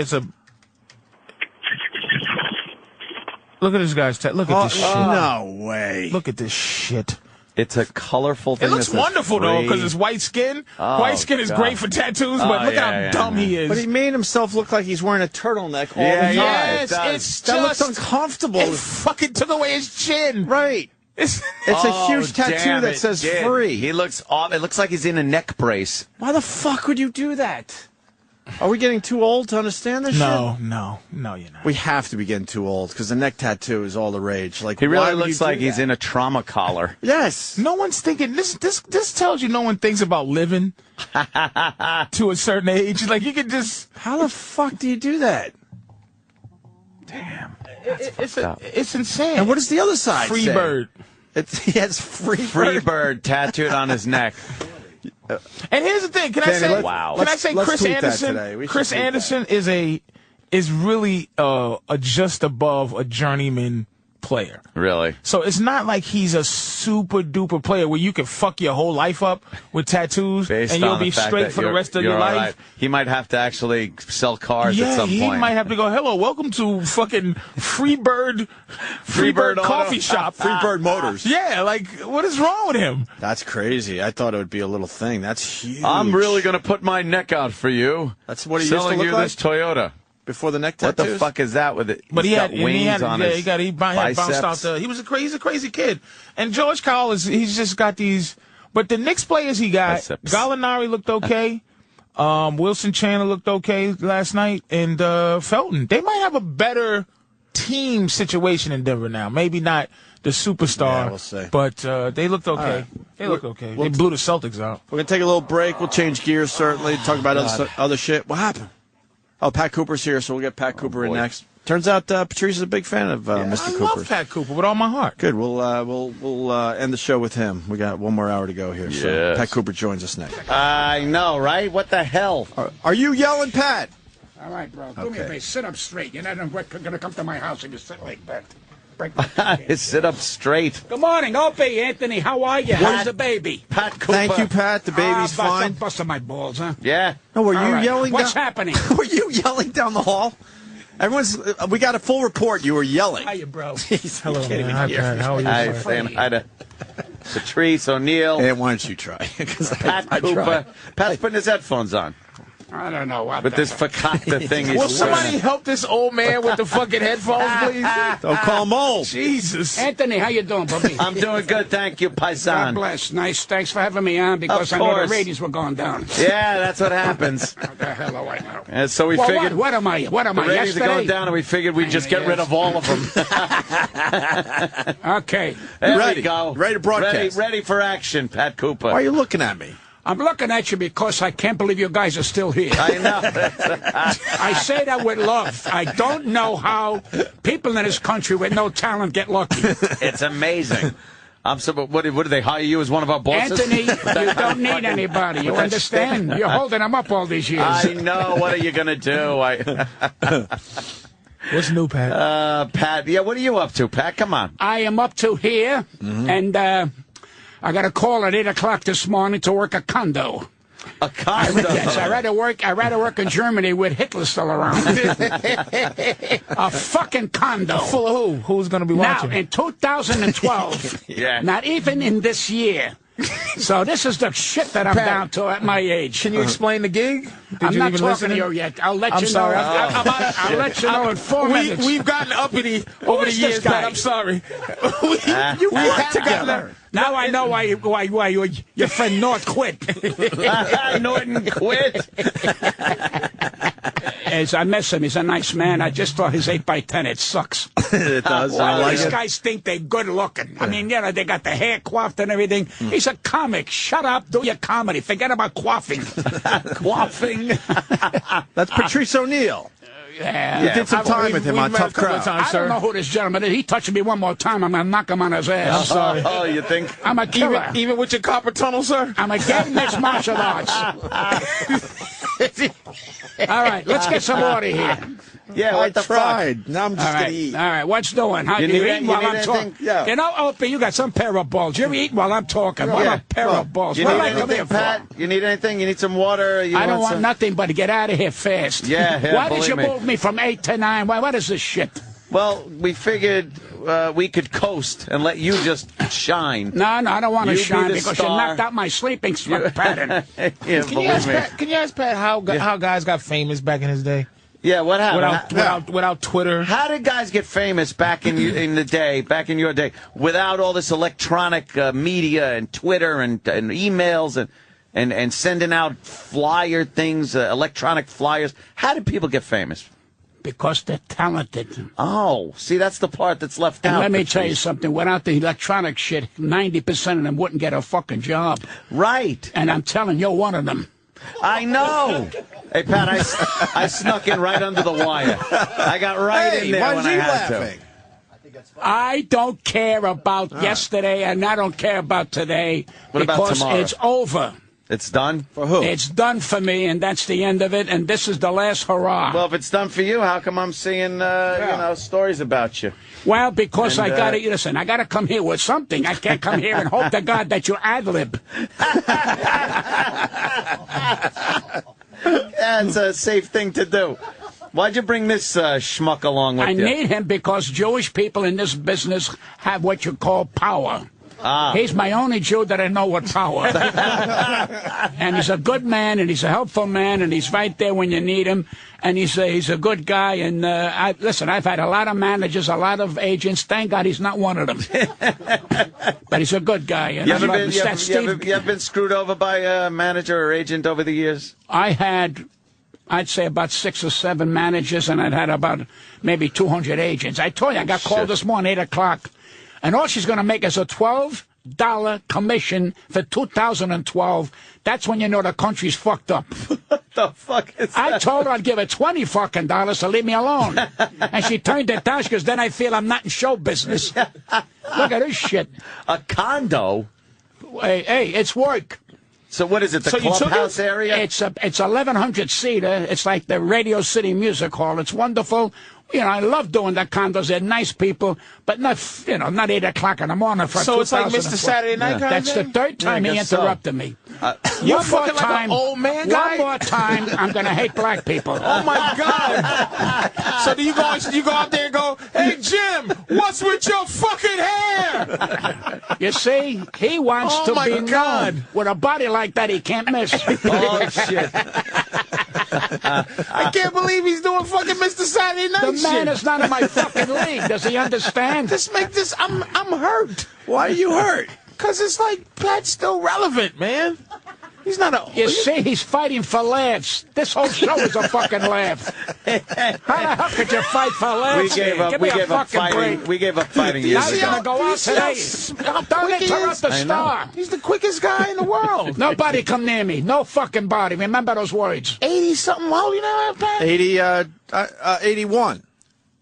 Speaker 2: Look at this guy's tattoo. Look at this shit.
Speaker 1: No way.
Speaker 2: Look at this shit.
Speaker 3: It's a colorful thing.
Speaker 2: It looks wonderful, though, because it's white skin. White skin is great for tattoos, but look how dumb he is.
Speaker 1: But he made himself look like he's wearing a turtleneck all the time.
Speaker 2: Yes,
Speaker 1: that looks uncomfortable.
Speaker 2: It fucking took away his chin.
Speaker 1: Right. It's a huge tattoo that says free.
Speaker 3: He looks off. It looks like he's in a neck brace.
Speaker 1: Why the fuck would you do that? Are we getting too old to understand this shit?
Speaker 2: No, you're not.
Speaker 1: We have to be getting too old because the neck tattoo is all the rage. Like
Speaker 3: he really looks like he's in a trauma collar.
Speaker 1: Yes.
Speaker 2: No one's thinking this tells you no one thinks about living to a certain age. Like you could just.
Speaker 1: How the fuck do you do that?
Speaker 3: Damn.
Speaker 2: It's insane.
Speaker 1: And what does the other side
Speaker 2: Free
Speaker 1: say?
Speaker 2: Bird.
Speaker 1: He has free
Speaker 3: bird tattooed on his neck.
Speaker 2: And here's the thing. Can I say Chris Anderson? Chris Anderson is really just above a journeyman player.
Speaker 3: Really?
Speaker 2: So it's not like he's a super duper player where you can fuck your whole life up with tattoos and you'll be straight for the rest of your life. Right.
Speaker 3: He might have to actually sell cars at some point.
Speaker 2: He might have to go, hello, welcome to fucking Freebird coffee shop.
Speaker 1: Freebird Motors.
Speaker 2: Yeah, like, what is wrong with him?
Speaker 1: That's crazy. I thought it would be a little thing. That's huge.
Speaker 3: I'm really going to put my neck out for you.
Speaker 1: That's what he
Speaker 3: selling
Speaker 1: used to look
Speaker 3: this Toyota.
Speaker 1: Before the neck tattoos?
Speaker 3: What the fuck is that with it?
Speaker 2: But he had
Speaker 3: wings on his
Speaker 2: he bounced out he was he's a crazy kid. And George Karl he's just got these. But the Knicks players he got,
Speaker 3: biceps.
Speaker 2: Gallinari looked okay. Wilson Chandler looked okay last night. And Felton. They might have a better team situation in Denver now. Maybe not the superstar.
Speaker 1: Yeah, we'll see.
Speaker 2: But they looked okay. Right. They looked okay. They blew the Celtics out.
Speaker 1: We're going to take a little break. We'll change gears, certainly. Talk about other shit. What happened? Oh, Pat Cooper's here, so we'll get Pat Cooper in next. Turns out Patrice is a big fan of Mr. Cooper.
Speaker 2: I love Pat Cooper with all my heart.
Speaker 1: Good. We'll end the show with him. We got one more hour to go here. So Pat Cooper joins us next.
Speaker 3: I know, right? What the hell?
Speaker 1: Are you yelling, Pat?
Speaker 7: All right, bro. Do me a favor. Sit up straight. You're not going to come to my house and you sit like that.
Speaker 3: Sit up straight.
Speaker 7: Good morning, Opie, Anthony. How are you? How's the baby?
Speaker 3: Pat Cooper.
Speaker 1: Thank you, Pat. The baby's fine.
Speaker 7: Busting my balls, huh?
Speaker 3: Yeah.
Speaker 1: No, were you yelling?
Speaker 7: What's happening?
Speaker 1: Were you yelling down the hall? We got a full report. You were yelling.
Speaker 7: How you, bro?
Speaker 2: Hello, man. Hi, Pat. How are you?
Speaker 3: Hi, saying hi to Patrice, O'Neal.
Speaker 1: And why don't you try?
Speaker 3: Pat Cooper. Pat's putting his headphones on.
Speaker 7: I don't know what.
Speaker 3: But this fakakta thing is.
Speaker 2: Will somebody help this old man with the fucking headphones, please?
Speaker 1: Don't call him old.
Speaker 2: Jesus.
Speaker 7: Anthony, how you doing, Bobby?
Speaker 3: I'm doing good, thank you,
Speaker 7: God
Speaker 3: Paisan.
Speaker 7: bless. Nice. Thanks for having me on because I know the ratings were going down.
Speaker 3: Yeah, that's what happens.
Speaker 7: What the hell do I know?
Speaker 3: And so we
Speaker 7: Well,
Speaker 3: figured.
Speaker 7: what am I? What am
Speaker 3: The
Speaker 7: I?
Speaker 3: ratings are
Speaker 7: Yesterday?
Speaker 3: going down, and we figured we'd just get rid of all of them.
Speaker 7: Okay.
Speaker 3: There
Speaker 1: Ready.
Speaker 3: we go.
Speaker 1: Ready to broadcast.
Speaker 3: Ready for action, Pat Cooper.
Speaker 1: Why are you looking at me?
Speaker 7: I'm looking at you because I can't believe you guys are still here.
Speaker 3: I know.
Speaker 7: I say that with love. I don't know how people in this country with no talent get lucky.
Speaker 3: It's amazing. What did they hire you as one of our bosses?
Speaker 7: Anthony, you don't need anybody. You understand? You're holding them up all these years.
Speaker 3: I know. What are you going to do?
Speaker 2: What's new, Pat?
Speaker 3: Pat, yeah, what are you up to, Pat? Come on.
Speaker 7: I am up to here, and I got a call at 8 o'clock this morning to work a condo.
Speaker 3: A condo.
Speaker 7: Yes, I rather work in Germany with Hitler still around. A fucking condo.
Speaker 2: Full of who? Who's going to be watching?
Speaker 7: Now, in 2012,
Speaker 3: Yeah.
Speaker 7: not even in this year. So this is the shit that I'm
Speaker 2: Pat,
Speaker 7: down to at my age.
Speaker 2: Can you explain the gig? Did
Speaker 7: I'm
Speaker 2: you
Speaker 7: not
Speaker 2: even
Speaker 7: talking
Speaker 2: listen?
Speaker 7: to you yet. I'll let
Speaker 2: I'm
Speaker 7: you
Speaker 2: sorry.
Speaker 7: know. I'll let you know in 4 minutes.
Speaker 2: We've gotten uppity over the
Speaker 7: is
Speaker 2: years,
Speaker 7: this guy?
Speaker 2: Pat. I'm sorry. we
Speaker 7: work
Speaker 2: had
Speaker 7: together. Now I know why your friend North quit.
Speaker 3: Norton quit.
Speaker 7: As I miss him, he's a nice man. I just thought his 8x10, it sucks.
Speaker 1: It does. I
Speaker 7: All
Speaker 1: like
Speaker 7: these
Speaker 1: it.
Speaker 7: guys think they're good looking. I mean, you know, they got the hair coiffed and everything. He's a comic. Shut up. Do your comedy. Forget about coiffing.
Speaker 3: Quaffing.
Speaker 1: That's Patrice O'Neill.
Speaker 7: Yeah.
Speaker 1: You did some time with him on
Speaker 2: met a
Speaker 1: Tough
Speaker 2: couple of
Speaker 1: Crowd.
Speaker 2: times,
Speaker 7: I don't know who this gentleman is. He touched me one more time. I'm going to knock him on his ass.
Speaker 2: sorry.
Speaker 3: Oh, you think?
Speaker 7: I'm a killer.
Speaker 2: Even with your copper tunnel, sir?
Speaker 7: I'm a gay mixed martial arts. All right, let's get some order here.
Speaker 3: Yeah,
Speaker 1: I
Speaker 3: what the fuck?
Speaker 1: tried. Now I'm just
Speaker 7: All
Speaker 1: going
Speaker 7: right,
Speaker 1: to eat.
Speaker 7: all right. What's doing? How
Speaker 3: You
Speaker 7: you
Speaker 3: need
Speaker 7: eating
Speaker 3: any-
Speaker 7: while
Speaker 3: you
Speaker 7: I'm
Speaker 3: need
Speaker 7: talking?
Speaker 3: anything?
Speaker 1: Yeah.
Speaker 7: You know, Opie, you got some pair of balls. You're eating while I'm talking. What
Speaker 1: Yeah.
Speaker 7: a pair
Speaker 1: Well,
Speaker 7: of balls.
Speaker 3: You
Speaker 7: What
Speaker 3: need
Speaker 7: am I coming
Speaker 3: anything,
Speaker 7: here for?
Speaker 3: Pat? You need anything? You need some water? You
Speaker 7: I don't want
Speaker 3: some...
Speaker 7: nothing but to get out of here fast.
Speaker 3: Yeah,
Speaker 7: Why did
Speaker 3: believe
Speaker 7: you
Speaker 3: me.
Speaker 7: move me from 8 to 9? What is this shit?
Speaker 3: Well, we figured we could coast and let you just shine.
Speaker 7: No, I don't want to
Speaker 3: You be
Speaker 7: shine
Speaker 3: the
Speaker 7: because
Speaker 3: star.
Speaker 7: you knocked out my sleeping pattern.
Speaker 3: Yeah,
Speaker 2: Can you,
Speaker 3: believe
Speaker 2: ask
Speaker 3: me.
Speaker 2: Pat, can you ask Pat how guys got famous back in his day?
Speaker 3: Yeah, what happened?
Speaker 2: Without Twitter?
Speaker 3: How did guys get famous back in the day, back in your day, without all this electronic media and Twitter and emails and sending out flyer things, electronic flyers? How did people get famous?
Speaker 7: Because they're talented.
Speaker 3: Oh, see, that's the part that's left
Speaker 7: And
Speaker 3: out.
Speaker 7: let me
Speaker 3: Patrice.
Speaker 7: tell you something. Without the electronic shit, 90% of them wouldn't get a fucking job.
Speaker 3: Right.
Speaker 7: And I'm telling you, one of them.
Speaker 3: I know. Hey, Pat, I snuck in right under the wire. I got right in there
Speaker 1: why
Speaker 3: when
Speaker 1: are
Speaker 3: I
Speaker 1: you
Speaker 3: had
Speaker 1: laughing?
Speaker 7: I don't care about yesterday, and I don't care about today.
Speaker 3: What about
Speaker 7: because
Speaker 3: tomorrow?
Speaker 7: it's over.
Speaker 3: It's done?
Speaker 1: For who?
Speaker 7: It's done for me, and that's the end of it, and this is the last hurrah.
Speaker 3: Well, if it's done for you, how come I'm seeing stories about you?
Speaker 7: Well, because
Speaker 3: And,
Speaker 7: I got to, listen, I got to come here with something. I can't come here and hope to God that you ad-lib.
Speaker 3: Yeah, it's a safe thing to do. Why'd you bring this schmuck along with
Speaker 7: I
Speaker 3: you?
Speaker 7: need him because Jewish people in this business have what you call power. He's my only Jew that I know with power. And he's a good man, and he's a helpful man, and he's right there when you need him. And he's a good guy. And listen, I've had a lot of managers, a lot of agents. Thank God he's not one of them. But he's a good guy. And
Speaker 3: You
Speaker 7: I
Speaker 3: ever
Speaker 7: love
Speaker 3: been,
Speaker 7: him.
Speaker 3: you
Speaker 7: That's
Speaker 3: ever,
Speaker 7: Steve-
Speaker 3: you ever been screwed over by a manager or agent over the years?
Speaker 7: I had, I'd say about 6 or 7 managers, and I'd had about maybe 200 agents. I told you, I got called this morning, 8 o'clock, and all she's going to make is a $12 commission for 2012. That's when you know the country's fucked up.
Speaker 3: What the fuck is that?
Speaker 7: I told her I'd give her $20 fucking to leave me alone. And she turned it down because then I feel I'm not in show business. Look at this shit.
Speaker 3: A condo?
Speaker 7: Hey, it's work.
Speaker 3: So what is it, the
Speaker 2: So you took
Speaker 3: clubhouse
Speaker 2: it?
Speaker 3: area?
Speaker 7: It's 1,100 seater. It's like the Radio City Music Hall. It's wonderful. You know, I love doing the condos. They're nice people, but not 8 o'clock in the morning for
Speaker 2: So it's like
Speaker 7: 2004.
Speaker 2: Mr. Saturday Night kind
Speaker 7: That's
Speaker 2: of
Speaker 7: the
Speaker 2: thing?
Speaker 7: third time
Speaker 3: Yeah, I
Speaker 7: he
Speaker 3: guess so.
Speaker 7: interrupted me.
Speaker 2: You
Speaker 7: One more
Speaker 2: fucking like
Speaker 7: time,
Speaker 2: an old man guy?
Speaker 7: One more time, I'm going to hate black people.
Speaker 2: Oh my God! So do you go out there and go, "Hey Jim, what's with your fucking hair?"
Speaker 7: You see, he wants
Speaker 2: Oh,
Speaker 7: to
Speaker 2: my
Speaker 7: be
Speaker 2: God.
Speaker 7: known. With a body like that, he can't miss.
Speaker 3: Oh, shit.
Speaker 2: I can't believe he's doing fucking Mr. Saturday Night
Speaker 7: The man
Speaker 2: shit.
Speaker 7: is not in my fucking league. Does he understand?
Speaker 2: I'm hurt.
Speaker 1: Why are you hurt?
Speaker 2: Because it's like Pat's still relevant, man. He's not a...
Speaker 7: You see, he's fighting for laughs. This whole show is a fucking laugh. How the hell could you fight for laughs?
Speaker 3: We gave up.
Speaker 7: Give
Speaker 3: We
Speaker 7: me a
Speaker 3: gave up
Speaker 7: fucking
Speaker 3: fighting.
Speaker 7: break.
Speaker 3: We gave up fighting
Speaker 7: Now
Speaker 3: years
Speaker 7: he's
Speaker 3: ago.
Speaker 7: going to go out today. Don't interrupt the star.
Speaker 2: He's the quickest guy in the world.
Speaker 7: Nobody come near me. No fucking body. Remember those words.
Speaker 2: 80-something. How old you know, Pat?
Speaker 1: 81.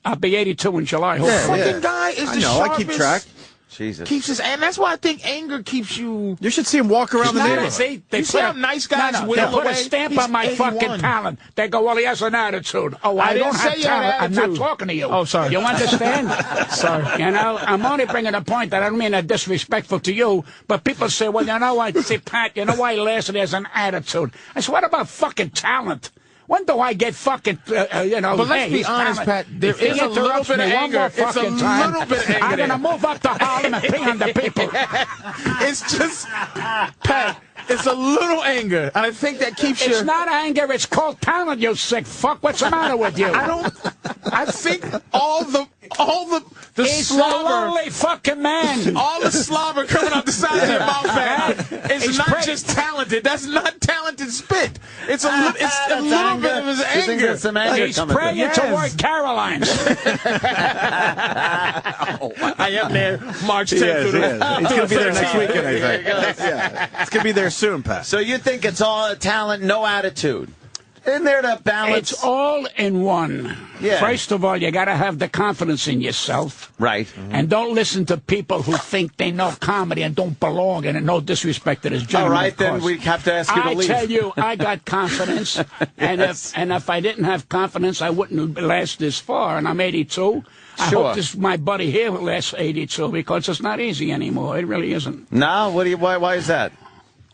Speaker 7: I'll be 82 in July.
Speaker 1: Yeah,
Speaker 2: Fucking guy is the
Speaker 1: I
Speaker 2: sharpest.
Speaker 1: keep track.
Speaker 3: Jesus.
Speaker 2: Keeps his, and that's why I think anger keeps you.
Speaker 1: You should see him walk around the neighborhood.
Speaker 7: See,
Speaker 2: You see how nice guys
Speaker 7: they
Speaker 2: whittle
Speaker 7: put
Speaker 2: away?
Speaker 7: a stamp
Speaker 2: He's
Speaker 7: on my
Speaker 2: 81.
Speaker 7: fucking talent. They go, well, he has an attitude. Oh, I
Speaker 2: didn't
Speaker 7: don't
Speaker 2: say
Speaker 7: have
Speaker 2: you had
Speaker 7: talent. I'm not
Speaker 2: attitude.
Speaker 7: talking to you.
Speaker 2: Oh, sorry.
Speaker 7: You understand?
Speaker 2: Sorry.
Speaker 7: You know, I'm only bringing a point that I don't mean that disrespectful to you, but people say, well, you know what? See, Pat, you know why he lasted? He has an attitude. I said, what about fucking talent? When do I get fucking, you know,
Speaker 2: But let's
Speaker 7: hey,
Speaker 2: be
Speaker 7: he's
Speaker 2: honest,
Speaker 7: talented.
Speaker 2: Pat, there
Speaker 7: If he
Speaker 2: is a little
Speaker 7: interrupts
Speaker 2: bit of
Speaker 7: me one
Speaker 2: anger.
Speaker 7: more
Speaker 2: It's a
Speaker 7: fucking time,
Speaker 2: little bit of anger
Speaker 7: I'm going to
Speaker 2: there.
Speaker 7: move up to Harlem and pee on the people.
Speaker 2: It's just, Pat, it's a little anger. And I think that keeps you.
Speaker 7: It's not anger, it's called talent, you sick fuck. What's the matter with you?
Speaker 2: I think all the
Speaker 7: He's a
Speaker 2: slobber.
Speaker 7: lonely fucking man.
Speaker 2: All the slobber coming out the side of your mouth, Pat, is
Speaker 7: He's
Speaker 2: not just talented. That's not talented spit. It's a little bit of his
Speaker 3: You think
Speaker 2: anger.
Speaker 3: there's some anger
Speaker 7: He's
Speaker 3: coming
Speaker 7: praying
Speaker 3: through?
Speaker 7: to work Caroline's.
Speaker 2: I am there March 10th.
Speaker 1: He is. He's going to be there next
Speaker 2: 13th.
Speaker 1: weekend, I think. Yeah. It's going to be there soon, Pat.
Speaker 3: So you think it's all talent, no attitude? Isn't there to balance?
Speaker 7: It's all in one.
Speaker 3: Yeah.
Speaker 7: First of all, you got to have the confidence in yourself.
Speaker 3: Right.
Speaker 7: And don't listen to people who think they know comedy and don't belong, and no disrespect to this gentleman.
Speaker 3: All right,
Speaker 7: of
Speaker 3: then
Speaker 7: course.
Speaker 3: we have to ask you to
Speaker 7: I
Speaker 3: leave.
Speaker 7: tell you, I got confidence, and if I didn't have confidence, I wouldn't last this far. And I'm 82. I
Speaker 3: Sure.
Speaker 7: hope my buddy here will last 82 because it's not easy anymore. It really isn't.
Speaker 3: No? Why is that?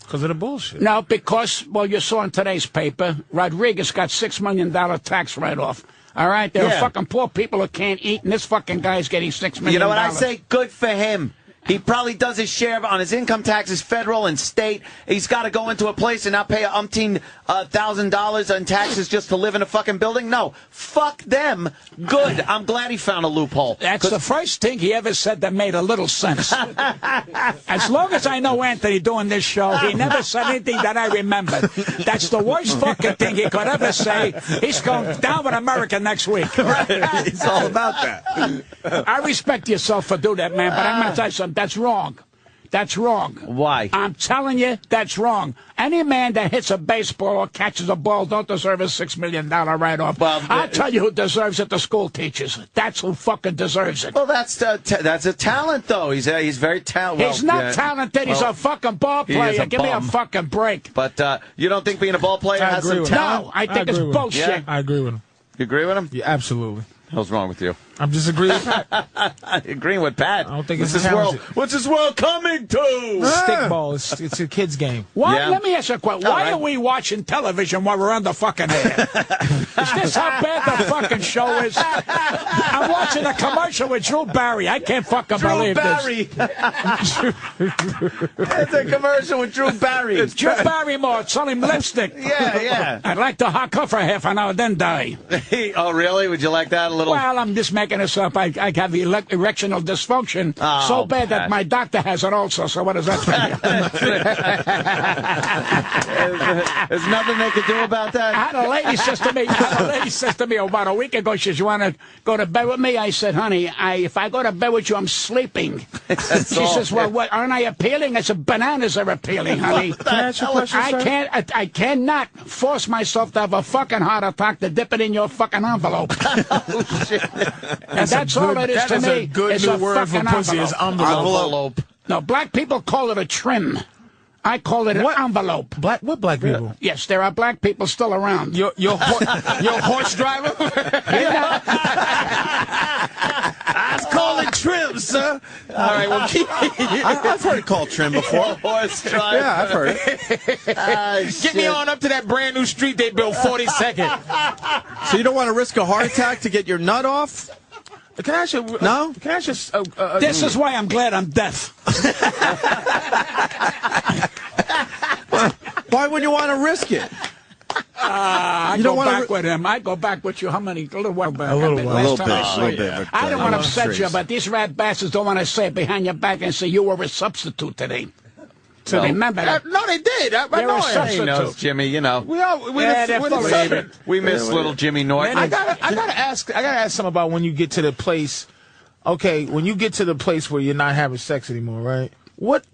Speaker 2: Because of the bullshit.
Speaker 7: No, because, well, you saw in today's paper, Rodriguez got $6 million tax write-off. All right? There are fucking poor people who can't eat, and this fucking guy's getting $6 million.
Speaker 3: You know what I say? Good for him. He probably does his share on his income taxes, federal and state. He's got to go into a place and not pay $1,000 in taxes just to live in a fucking building. No, fuck them. Good. I'm glad he found a loophole.
Speaker 7: That's the first thing he ever said that made a little sense. As long as I know Anthony doing this show, he never said anything that I remember. That's the worst fucking thing he could ever say. He's going down with America next week.
Speaker 1: He's all about that.
Speaker 7: I respect yourself for doing that, man, but I'm going to tell you something. That's wrong. That's wrong.
Speaker 3: Why?
Speaker 7: I'm telling you, that's wrong. Any man that hits a baseball or catches a ball don't deserve a $6 million write-off.
Speaker 3: Well,
Speaker 7: I'll tell you who deserves it, the school teachers. That's who fucking deserves it.
Speaker 3: Well, that's a talent, though. He's very talented.
Speaker 7: He's not talented. He's a fucking ball
Speaker 3: he is
Speaker 7: player.
Speaker 3: a
Speaker 7: Give me a
Speaker 3: bum.
Speaker 7: fucking break.
Speaker 3: But you don't think being a ball player has some talent?
Speaker 7: No, I think it's bullshit.
Speaker 3: Yeah.
Speaker 2: I agree with him.
Speaker 3: You agree with him?
Speaker 2: Yeah, absolutely.
Speaker 3: What's wrong with you?
Speaker 2: I'm disagreeing with Pat.
Speaker 3: Agreeing with Pat.
Speaker 2: I don't think
Speaker 3: What's
Speaker 2: it's
Speaker 3: this world?
Speaker 2: talented.
Speaker 3: What's this world coming to?
Speaker 2: Stickball. It's a kid's game.
Speaker 7: Why?
Speaker 3: Yeah.
Speaker 7: Let me ask you a question. Why
Speaker 3: right.
Speaker 7: are we watching television while we're on the fucking air? Is this how bad the fucking show is? I'm watching a commercial with Drew Barry. I can't fucking believe
Speaker 3: Barry. It's a commercial with Drew Barry.
Speaker 7: this. Drew Barrymore selling lipstick.
Speaker 3: Yeah.
Speaker 7: I'd like to hock her for half an hour, then die.
Speaker 3: Oh, really? Would you like that a little?
Speaker 7: Well, I'm just making this up. I have erectional dysfunction so bad that my doctor has it also. So what does that tell you?
Speaker 3: There's nothing they could do about that.
Speaker 7: I had a lady says to me about a week ago, she says, you want to go to bed with me? I said, honey, if I go to bed with you, I'm sleeping. She says, well, what, aren't I appealing? I said, bananas are appealing, honey.
Speaker 2: Can I ask you a question, sir?
Speaker 7: I cannot force myself to have a fucking heart attack to dip it in your fucking envelope.
Speaker 3: Oh, shit.
Speaker 7: And that's all it is to me.
Speaker 2: That is a good
Speaker 7: it's
Speaker 2: new
Speaker 7: a
Speaker 2: word for
Speaker 7: fucking
Speaker 2: pussy is envelope.
Speaker 7: No, black people call it a trim. I call it an envelope.
Speaker 2: What black people?
Speaker 7: Yes, there are black people still around.
Speaker 2: Your horse driver?
Speaker 3: I was calling trim, sir.
Speaker 2: All right, well, keep
Speaker 1: I've heard it called trim before.
Speaker 3: Horse driver.
Speaker 1: Yeah, I've heard it.
Speaker 2: Get me on up to that brand new street they built 42nd.
Speaker 1: So you don't want to risk a heart attack to get your nut off?
Speaker 2: Can I ask you?
Speaker 1: No?
Speaker 2: Can I ask you?
Speaker 7: This is why I'm glad I'm deaf.
Speaker 1: Why would you want to risk it?
Speaker 7: I go back with him. I go back with you. How many? A little while back.
Speaker 1: A little bit.
Speaker 7: I don't want to upset you, but these rat bastards don't want to say it behind your back and say you were a substitute today. So remember that.
Speaker 2: No, they did. I know
Speaker 7: a substitute.
Speaker 3: He knows, Jimmy. You know.
Speaker 2: We
Speaker 3: miss little Jimmy Norton.
Speaker 2: I gotta ask something about when you get to the place. Okay, when you get to the place where you're not having sex anymore, right? What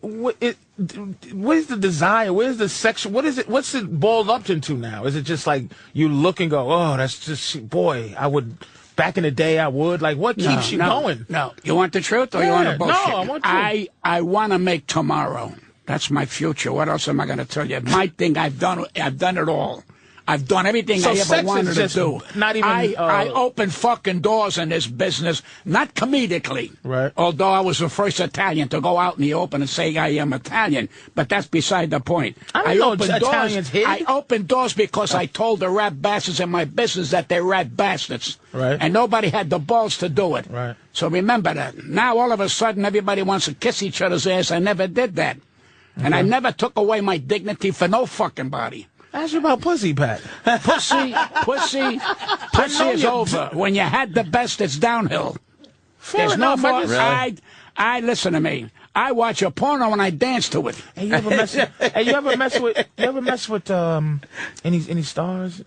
Speaker 2: is the desire? Where's the sexual? What is it? What's it boiled up into now? Is it just like you look and go, oh, that's just boy, I would. Back in the day, I would. Like, what keeps you going?
Speaker 7: No, you want the truth or you want the bullshit?
Speaker 2: No, I want truth.
Speaker 7: I want to make tomorrow. That's my future. What else am I going to tell you? My thing, I've done it all. I've done everything I ever wanted to do.
Speaker 2: Not even.
Speaker 7: I opened fucking doors in this business, not comedically.
Speaker 2: Right.
Speaker 7: Although I was the first Italian to go out in the open and say I am Italian, but that's beside the point.
Speaker 2: I opened Italians hid.
Speaker 7: I opened doors because I told the rat bastards in my business that they're rat bastards.
Speaker 2: Right.
Speaker 7: And nobody had the balls to do it.
Speaker 2: Right.
Speaker 7: So remember that. Now all of a sudden everybody wants to kiss each other's ass. I never did that. And I never took away my dignity for no fucking body.
Speaker 2: Ask you about pussy, Pat.
Speaker 7: Pussy is over. When you had the best, it's downhill. There's no more.
Speaker 3: Really?
Speaker 7: I listen to me. I watch a porno and I dance to it.
Speaker 2: Hey, you ever mess with any stars?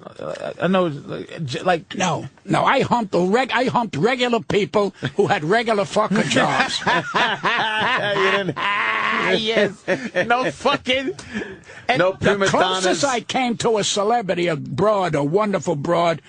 Speaker 2: I know, like
Speaker 7: no. I humped regular people who had regular fucking jobs.
Speaker 2: Yes, no fucking.
Speaker 3: No prima
Speaker 7: The closest I came to a celebrity, a wonderful broad.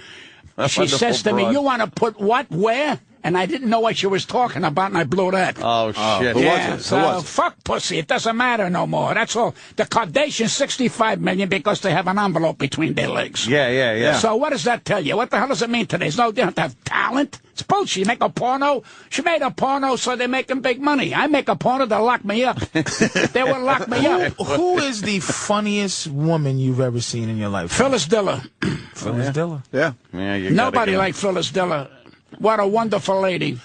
Speaker 7: She says to me, "You want to put what where?" And I didn't know what she was talking about, and I blew that.
Speaker 3: Oh, shit.
Speaker 1: Who
Speaker 7: Yeah,
Speaker 1: was it?
Speaker 7: so fuck pussy. It doesn't matter no more. That's all. The Kardashians, $65 million because they have an envelope between their legs.
Speaker 3: Yeah.
Speaker 7: So what does that tell you? What the hell does it mean today? They don't have to have talent. It's bullshit. You make a porno. She made a porno so they're making big money. I make a porno, they'll lock me up. They will lock me up.
Speaker 2: Who is the funniest woman you've ever seen in your life?
Speaker 7: Phyllis Diller.
Speaker 2: Phyllis Diller.
Speaker 1: Yeah.
Speaker 7: Nobody like Phyllis Diller. What a wonderful lady.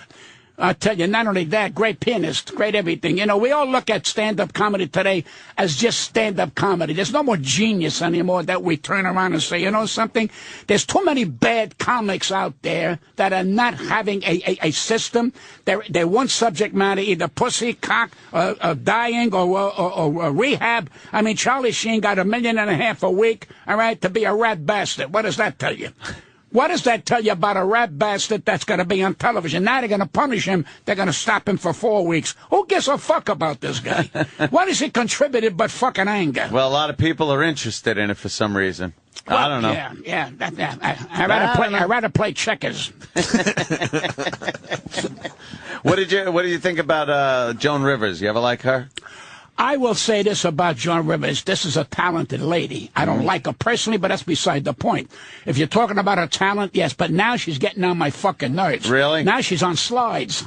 Speaker 7: I tell you, not only that, great pianist, great everything. You know, we all look at stand-up comedy today as just stand-up comedy. There's no more genius anymore that we turn around and say, you know something? There's too many bad comics out there that are not having a system. They're one subject matter, either pussy, cock, dying, or rehab. I mean, Charlie Sheen got $1.5 million a week, all right, to be a rat bastard. What does that tell you? What does that tell you about a rat bastard that's going to be on television? Now they're going to punish him. They're going to stop him for 4 weeks. Who gives a fuck about this guy? What has he contributed but fucking anger?
Speaker 3: Well, a lot of people are interested in it for some reason. Well, I don't know.
Speaker 7: Yeah. I'd rather play checkers.
Speaker 3: What do you think about Joan Rivers? You ever like her?
Speaker 7: I will say this about Joan Rivers. This is a talented lady. I don't like her personally, but that's beside the point. If you're talking about her talent, yes, but now she's getting on my fucking nerves.
Speaker 3: Really?
Speaker 7: Now she's on slides.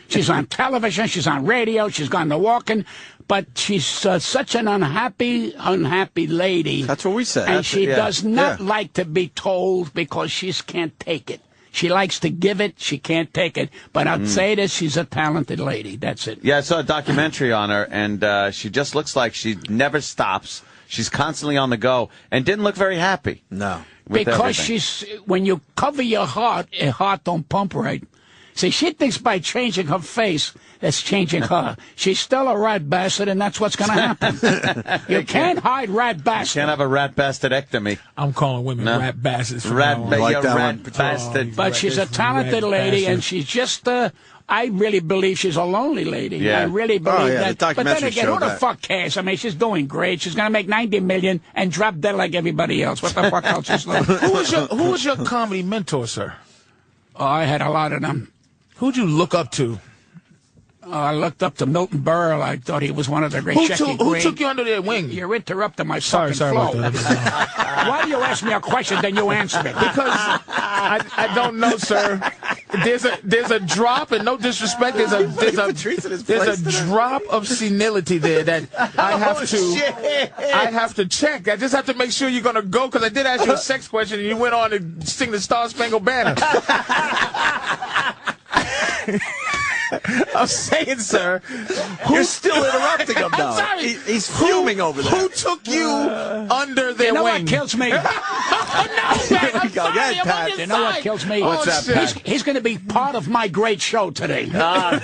Speaker 7: She's on television. She's on radio. She's gone to walking. But she's such an unhappy lady.
Speaker 1: That's what we said.
Speaker 7: And she does not like to be told because she can't take it. She likes to give it. She can't take it. But I'll say this, she's a talented lady. That's it.
Speaker 3: Yeah, I saw a documentary on her, and she just looks like she never stops. She's constantly on the go and didn't look very happy.
Speaker 1: No.
Speaker 7: Because when you cover your heart don't pump right. See, she thinks by changing her face, that's changing her. She's still a rat bastard, and that's what's going to happen. You can't hide rat bastard.
Speaker 3: You can't have a rat bastardectomy.
Speaker 2: I'm calling women rat bastards.
Speaker 3: Rat bastard.
Speaker 7: But she's a talented lady, and she's just... I really believe she's a lonely lady.
Speaker 3: Yeah.
Speaker 7: I really believe that.
Speaker 1: The
Speaker 7: But then again, who the fuck cares? I mean, she's doing great. She's going to make $90 million and drop dead like everybody else. What the fuck else is left?
Speaker 2: Who was your comedy mentor, sir?
Speaker 7: Oh, I had a lot of them.
Speaker 2: Who'd you look up to?
Speaker 7: I looked up to Milton Berle. I thought he was one of the great.
Speaker 2: Who took you under their wing?
Speaker 7: You're interrupting my
Speaker 2: sorry
Speaker 7: flow.
Speaker 2: about that.
Speaker 7: Why do you ask me a question, then you answer it?
Speaker 2: Because I don't know, sir. There's a drop, and no disrespect, there's a drop of senility there that I have to check. I just have to make sure you're gonna go, because I did ask you a sex question, and you went on to sing the Star Spangled Banner. I'm saying, sir.
Speaker 1: You're still interrupting him, though.
Speaker 2: I'm sorry.
Speaker 1: He's fuming over there.
Speaker 2: Who took you under their
Speaker 7: You know
Speaker 2: wing?
Speaker 7: what kills me?
Speaker 2: Here
Speaker 7: we
Speaker 1: go. Yeah, Pat.
Speaker 7: You know what kills me?
Speaker 1: What's that, Pat?
Speaker 7: He's going to be part of my great show today.
Speaker 3: Yeah.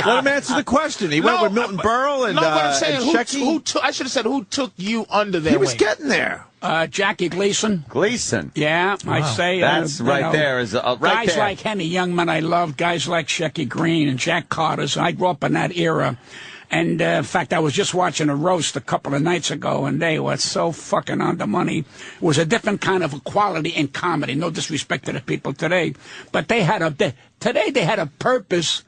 Speaker 1: Let him answer the question. He went with Milton Berle and
Speaker 2: but I'm saying,
Speaker 1: Shecky.
Speaker 2: I should have said, who took you under their
Speaker 1: He was
Speaker 2: wing?
Speaker 1: getting there.
Speaker 7: Jackie Gleason.
Speaker 3: Gleason.
Speaker 7: Yeah, I say
Speaker 3: That's right there. Is right
Speaker 7: guys
Speaker 3: there.
Speaker 7: like Henny Youngman, I love guys like Shecky Green and Jack Carter's. I grew up in that era. And, in fact, I was just watching a roast a couple of nights ago, and they were so fucking on the money. It was a different kind of quality in comedy. No disrespect to the people today. But they had today they had a purpose,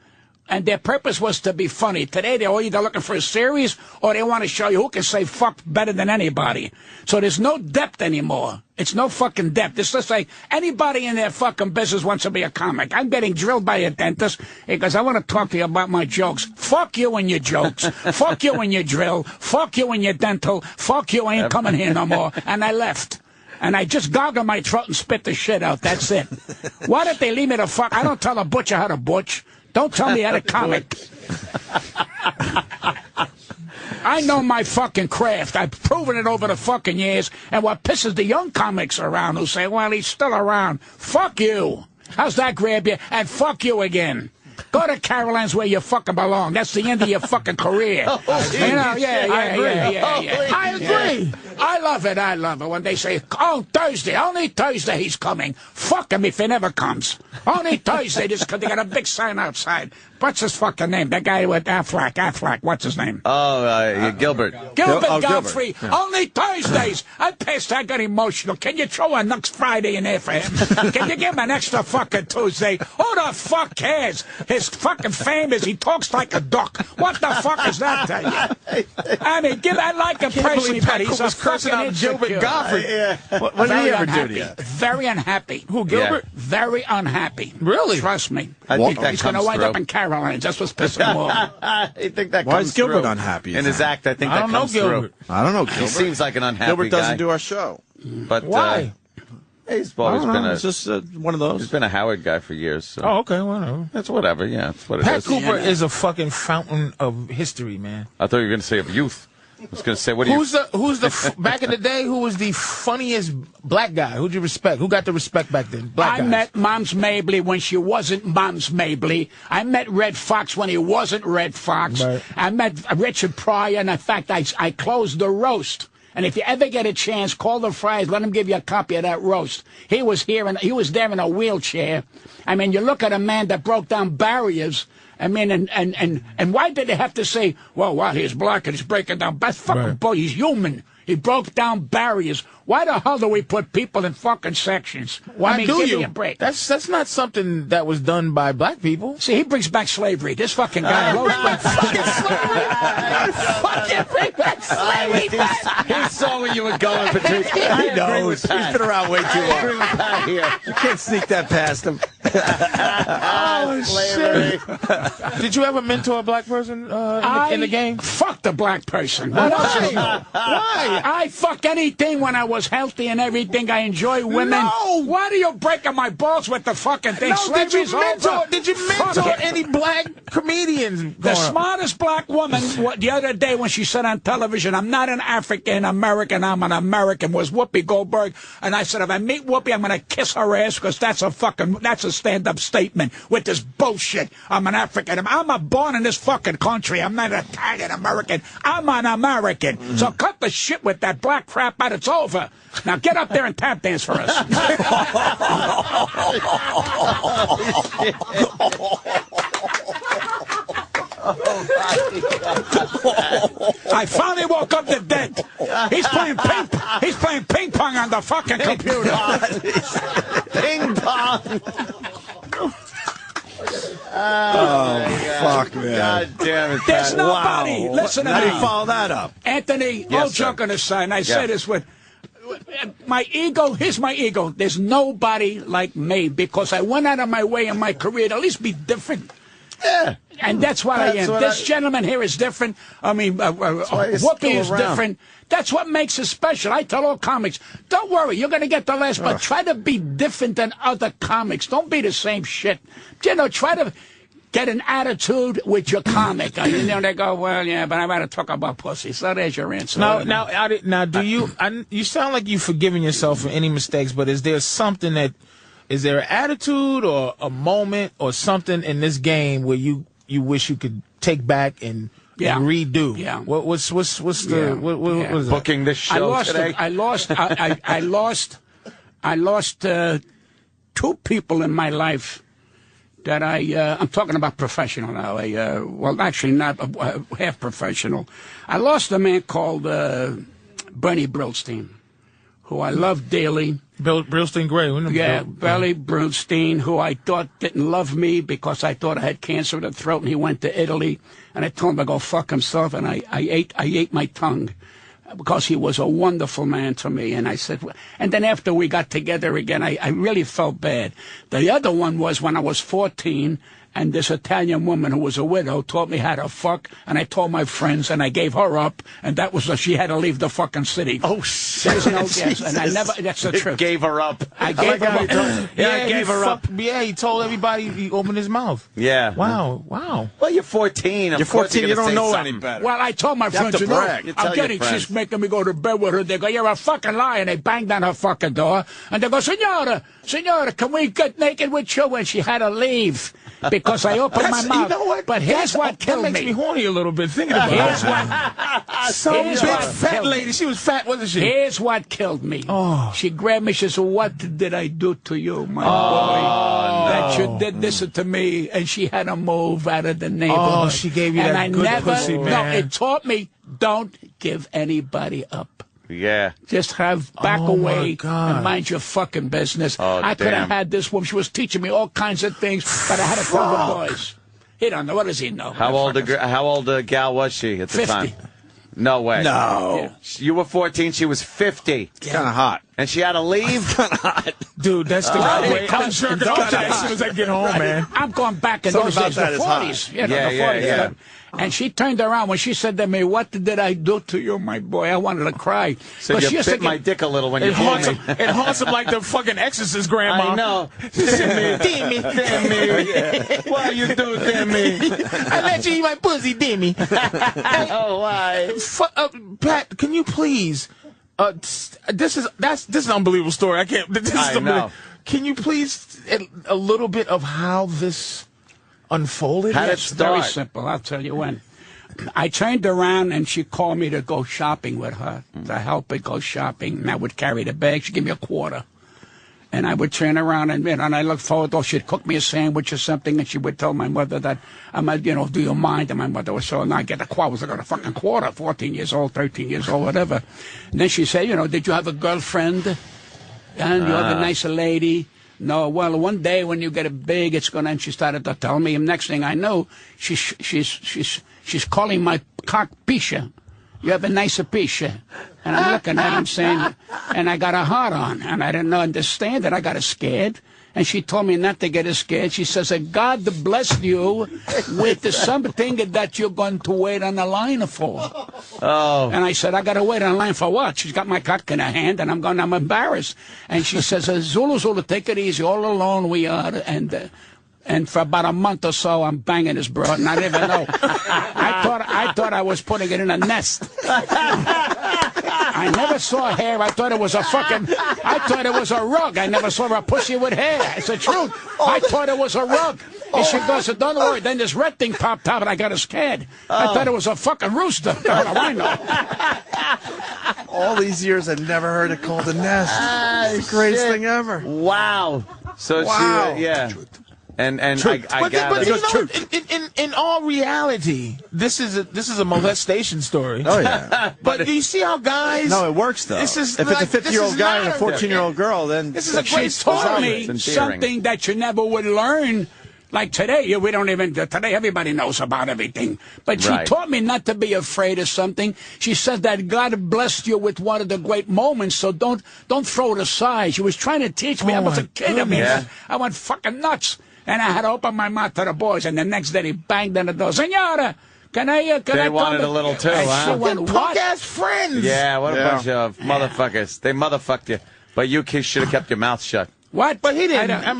Speaker 7: and their purpose was to be funny. Today they're either looking for a series or they want to show you who can say fuck better than anybody. So there's no depth anymore. It's no fucking depth. It's just like anybody in their fucking business wants to be a comic. I'm getting drilled by a dentist because I want to talk to you about my jokes. Fuck you and your jokes. Fuck you and your drill. Fuck you and your dental. Fuck you, I ain't coming here no more. And I left. And I just goggled my throat and spit the shit out. That's it. Why did they leave me the fuck? I don't tell a butcher how to butch. Don't tell me how to comic. I know my fucking craft. I've proven it over the fucking years. And what pisses the young comics around who say, well, he's still around. Fuck you. How's that grab you? And fuck you again. Go to Caroline's where you fucking belong. That's the end of your fucking career. I agree. I love it. I love it when they say, oh, Thursday, only Thursday he's coming. Fuck him if he never comes. Only Thursday, just because they got a big sign outside. What's his fucking name? That guy with Affleck. What's his name?
Speaker 3: Oh, Gilbert.
Speaker 7: Gilbert Godfrey. Yeah. Only Thursdays. I got emotional. Can you throw a next Friday in there for him? Can you give him an extra fucking Tuesday? Who the fuck cares? His fucking fame is he talks like a duck. What the fuck is that to you? I mean, I like him personally, but he's a
Speaker 2: cursing out Gilbert Godfrey.
Speaker 1: Yeah. What did he ever do to you?
Speaker 7: Very unhappy.
Speaker 2: Who, Gilbert?
Speaker 7: Yeah. Very unhappy.
Speaker 2: Really?
Speaker 7: Trust me.
Speaker 3: I think that
Speaker 7: he's going to wind up in Caroline's. That's what's pissing him off.
Speaker 3: I think that
Speaker 1: Why
Speaker 3: comes
Speaker 1: is Gilbert
Speaker 3: through.
Speaker 1: unhappy?
Speaker 3: In his act, I think that comes through.
Speaker 1: I don't know Gilbert.
Speaker 3: He seems like an unhappy
Speaker 1: Gilbert doesn't
Speaker 3: guy.
Speaker 1: do our show.
Speaker 3: But
Speaker 2: why?
Speaker 3: He's always been
Speaker 1: it's just one of those.
Speaker 3: He's been a Howard guy for years. So.
Speaker 2: Oh, okay, whatever.
Speaker 3: That's whatever. Yeah, that's what it
Speaker 2: Pat
Speaker 3: is.
Speaker 2: Cooper is a fucking fountain of history, man.
Speaker 3: I thought you were going to say of youth. I was going to say, what do
Speaker 2: who's the back in the day? Who was the funniest black guy? Who'd you respect? Who got the respect back then? Black guys.
Speaker 7: I met Moms Mabley when she wasn't Moms Mabley. I met Red Fox when he wasn't Red Fox. Right. I met Richard Pryor, and in fact, I closed the roast. And if you ever get a chance, call the Friars. Let them give you a copy of that roast. He was there in a wheelchair. I mean, you look at a man that broke down barriers. I mean, and why did they have to say, well, he's black and he's breaking down? That's fucking bull. He's human. He broke down barriers. Why the hell do we put people in fucking sections?
Speaker 2: Why do
Speaker 7: give
Speaker 2: you?
Speaker 7: Me a break.
Speaker 2: That's not something that was done by black people.
Speaker 7: See, he brings back slavery. This fucking guy.
Speaker 2: Fucking slavery. Fucking bring back slavery.
Speaker 3: He saw where you were going, Patrice.
Speaker 1: He knows. He's been around way too long.
Speaker 3: Agree with Pat here.
Speaker 1: You can't sneak that past him.
Speaker 2: Shit. Did you ever mentor a black person in the game?
Speaker 7: Fucked a black person. What else is Why? I fuck anything when I was healthy and everything. I enjoy women.
Speaker 2: No.
Speaker 7: Why are you breaking my balls with the fucking thing?
Speaker 2: No, did you mentor any black comedians?
Speaker 7: The smartest black woman the other day when she said on television, I'm not an African American, I'm an American, was Whoopi Goldberg. And I said, if I meet Whoopi, I'm going to kiss her ass because that's a stand-up statement with this bullshit. I'm an African. I'm born in this fucking country. I'm not an Italian American. I'm an American. Mm-hmm. So cut the shit with that black crap out. It's over. Now get up there and tap dance for us. I finally woke up the dead. He's playing ping pong on the fucking computer.
Speaker 3: Ping pong.
Speaker 1: Oh, fuck, man.
Speaker 3: God damn it, Pat.
Speaker 7: There's nobody.
Speaker 1: Wow.
Speaker 7: Listen to me.
Speaker 1: How do you follow that up?
Speaker 7: Anthony, all joking aside, and I say this with my ego. Here's my ego. There's nobody like me because I went out of my way in my career to at least be different.
Speaker 3: Yeah.
Speaker 7: And that's what I am. This gentleman here is different. I mean, Whoopi is different. That's what makes it special. I tell all comics, don't worry, you're going to get the last, but try to be different than other comics. Don't be the same shit. You know, try to get an attitude with your comic. You know, they go, well, yeah, but I got to talk about pussy. So there's your answer.
Speaker 2: Now, do you? You sound like you've forgiven yourself for any mistakes, but is there something that? Is there an attitude or a moment or something in this game where you wish you could take back and redo?
Speaker 7: Yeah.
Speaker 2: What's the
Speaker 3: booking this show today?
Speaker 7: I lost 2 people in my life that I'm talking about professional now. Well, actually not half professional. I lost a man called Bernie Brillstein, who I love dearly.
Speaker 2: Brillstein Gray.
Speaker 7: Bernie Brillstein, who I thought didn't love me because I thought I had cancer of the throat, and he went to Italy, and I told him to go fuck himself, and I ate my tongue because he was a wonderful man to me. And I said, and then after we got together again, I really felt bad. The other one was when I was 14, and this Italian woman who was a widow taught me how to fuck, and I told my friends, and I gave her up, and that was she had to leave the fucking city.
Speaker 3: Oh, shit.
Speaker 7: There's no guess, and I never, that's the truth.
Speaker 3: Gave her up.
Speaker 7: I gave her up.
Speaker 3: I gave her up.
Speaker 2: Yeah, he told everybody he opened his mouth.
Speaker 3: Yeah.
Speaker 2: Wow.
Speaker 3: Well, you're 14.
Speaker 1: You're 14, you don't know any better.
Speaker 7: Well, I told my friends, I'm getting, she's making me go to bed with her. They go, you're a fucking liar. And they banged on her fucking door. And they go, Senora, can we get naked with you? And she had to leave because I opened my mouth.
Speaker 2: You know what?
Speaker 7: But here's what killed me.
Speaker 2: That makes me horny a little bit thinking about it. Some big fat lady. She was fat, wasn't she?
Speaker 7: Here's what killed me.
Speaker 2: Oh.
Speaker 7: She grabbed me. She said, what did I do to you, my boy? That you did this to me. And she had to move out of the neighborhood.
Speaker 2: Oh, she gave you that good pussy, man.
Speaker 7: No, it taught me, don't give anybody up.
Speaker 3: Yeah.
Speaker 7: Just back away and mind your fucking business. I could have had this woman. She was teaching me all kinds of things, but I had to tell the boys. He don't know. What does he know?
Speaker 3: How old a gal was she at the
Speaker 7: 50.
Speaker 3: time? No way.
Speaker 1: No.
Speaker 7: Yeah.
Speaker 3: You were 14. She was 50.
Speaker 1: Kind of hot.
Speaker 3: And she had to leave?
Speaker 1: Kind of hot.
Speaker 2: Dude, that's the right way. I'm jerking off as soon as I get home, man.
Speaker 7: I'm going back in those days, the 40s. You know, the 40s.
Speaker 3: Yeah.
Speaker 7: And she turned around when she said to me, what did I do to you, my boy? I wanted to cry.
Speaker 3: So you bit my dick a little when you told me.
Speaker 2: It haunts him like the fucking Exorcist grandma.
Speaker 3: I know.
Speaker 2: Demi.
Speaker 3: Why you do, Demi?
Speaker 2: I let you eat my pussy, Demi.
Speaker 3: Oh, why?
Speaker 2: Pat, can you please? This is an unbelievable story. I can't.
Speaker 3: I know.
Speaker 2: Can you please a little bit of how this unfolded?
Speaker 3: How did it
Speaker 7: It's
Speaker 3: start?
Speaker 7: very simple. I'll tell you when. I turned around and she called me to go shopping with her, to help her go shopping. And I would carry the bag. She'd give me a quarter. And I would turn around and I look forward to, she'd cook me a sandwich or something, and she would tell my mother that, do you mind? And my mother was so, and I get a quarter. I got a fucking quarter, 14 years old, 13 years old, whatever. And then she said, did you have a girlfriend? And you have a nice lady? No, well, one day when you get it big, it's going to, and she started to tell me, and next thing I know, she's calling my cock Pisha. You have a nicer Pisha. And I'm looking at him saying, and I got a heart on, and I didn't understand it. I got scared. And she told me not to get scared. She says, God bless you with something that you're going to wait on the line for.
Speaker 3: Oh.
Speaker 7: And I said, I got to wait on the line for what? She's got my cock in her hand, and I'm embarrassed. And she says, Zulu, take it easy. All alone we are. And for about a month or so, I'm banging this broad, and I didn't even know. I thought I was putting it in a nest. I never saw hair. I thought it was a rug. I never saw a pussy with hair. It's the truth. I thought it was a rug. And she goes, don't worry. Then this red thing popped out, and I got scared. I thought it was a fucking rooster. What do I know?
Speaker 1: All these years, I've never heard it called a nest. It's the greatest thing ever.
Speaker 3: Wow. So
Speaker 1: wow.
Speaker 3: She, yeah. And I
Speaker 2: but in all reality, this is a molestation story.
Speaker 1: Oh yeah.
Speaker 2: But do you see how guys?
Speaker 1: No, it works though. If it's a 50-year-old guy and a 14-year-old girl, then
Speaker 2: this is a great
Speaker 7: story. She taught me something that you never would learn. Like today, today everybody knows about everything. But she taught me not to be afraid of something. She said that God blessed you with one of the great moments, so don't throw it aside. She was trying to teach me. I was a kid. I went fucking nuts. And I had to open my mouth to the boys, and the next day he banged on the door. Senora, can I
Speaker 3: They wanted a little too, huh?
Speaker 2: Punk-ass friends.
Speaker 3: Yeah, what a bunch of motherfuckers. They motherfucked you. But you should have kept your mouth shut.
Speaker 7: What?
Speaker 2: But he didn't.
Speaker 7: I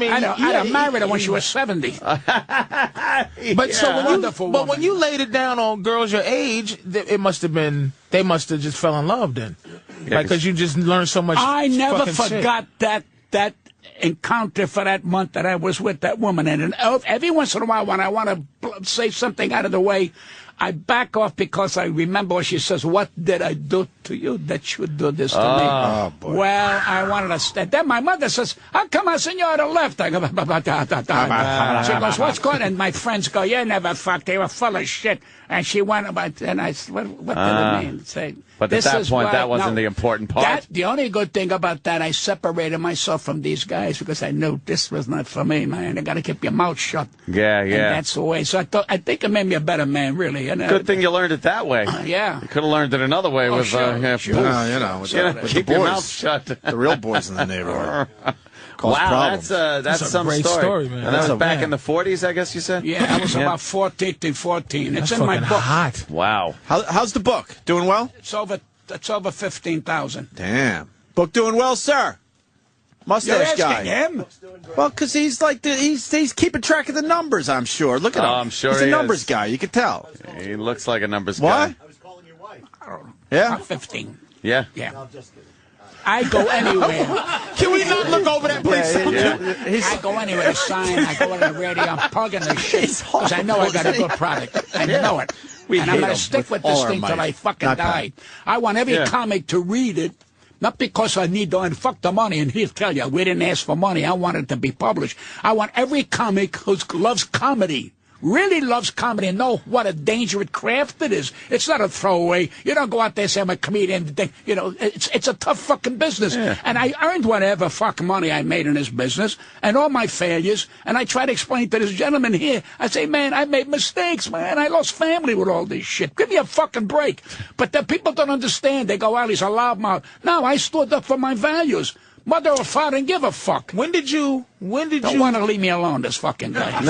Speaker 7: married her when she was 70.
Speaker 2: But so when you laid it down on girls your age, they must have just fell in love then, because you just learned so much.
Speaker 7: I never
Speaker 2: fucking
Speaker 7: forgot that encounter for that month that I was with that woman, and every once in a while when I want to say something out of the way, I back off because I remember what she says. What did I do to you that you do this to me?
Speaker 1: Oh, boy.
Speaker 7: Well, I wanted to stay. Then my mother says, how come I senora left? I go, she goes, what's going on? And my friends go, you never fucked. They were full of shit. And she went about, and I said, what did it mean? Say,
Speaker 3: but at that point, that wasn't the important part.
Speaker 7: The only good thing about that, I separated myself from these guys because I knew this was not for me, man. You got to keep your mouth shut.
Speaker 3: Yeah.
Speaker 7: And that's the way. So I think it made me a better man, really. And,
Speaker 3: good thing you learned it that way.
Speaker 7: Yeah.
Speaker 3: You could have learned it another way with,
Speaker 7: sure.
Speaker 3: with
Speaker 1: the
Speaker 3: keep your
Speaker 1: boys.
Speaker 3: mouth shut.
Speaker 1: The real boys in the neighborhood.
Speaker 3: Wow, that's some
Speaker 2: great story, man.
Speaker 3: And that was back in the 40s, I guess you said?
Speaker 7: Yeah, I was about 14 to 14. It's
Speaker 2: That's
Speaker 7: in my
Speaker 2: fucking
Speaker 7: book.
Speaker 2: hot.
Speaker 3: Wow.
Speaker 1: How's the book? Doing well?
Speaker 7: It's over 15,000.
Speaker 1: Damn. Book doing well, sir. Mustache
Speaker 7: You're
Speaker 1: guy.
Speaker 7: asking him?
Speaker 1: Well, because he's like he's keeping track of the numbers. I'm sure. Look at him.
Speaker 3: I'm sure
Speaker 1: he's
Speaker 3: he
Speaker 1: a numbers
Speaker 3: is.
Speaker 1: guy. You can tell.
Speaker 3: He looks like a numbers
Speaker 1: What?
Speaker 3: guy.
Speaker 5: I was calling your wife.
Speaker 7: I don't know.
Speaker 1: Yeah.
Speaker 7: About 15.
Speaker 3: Yeah.
Speaker 7: Yeah.
Speaker 5: No, I'm just kidding.
Speaker 7: I go anywhere.
Speaker 2: Can we not look over that, please?
Speaker 7: I go anywhere to sign. I go on the radio. I'm plugging the shit because I know I got a good product. I know it. And I'm going to stick with this thing till I fucking die. I want every comic to read it. Not because I need to fuck the money, and he'll tell you, we didn't ask for money. I want it to be published. I want every comic who loves comedy, really loves comedy, and know what a dangerous craft it is. It's not a throwaway. You don't go out there and say, I'm a comedian. You know, it's a tough fucking business. Yeah. And I earned whatever fucking money I made in this business, and all my failures, and I try to explain to this gentleman here, I say, man, I made mistakes, man. I lost family with all this shit. Give me a fucking break. But the people don't understand. They go, well, he's a loudmouth. No, I stood up for my values. Mother or father didn't give a fuck.
Speaker 2: When did you
Speaker 7: Don't want to leave me alone, this fucking guy. Don't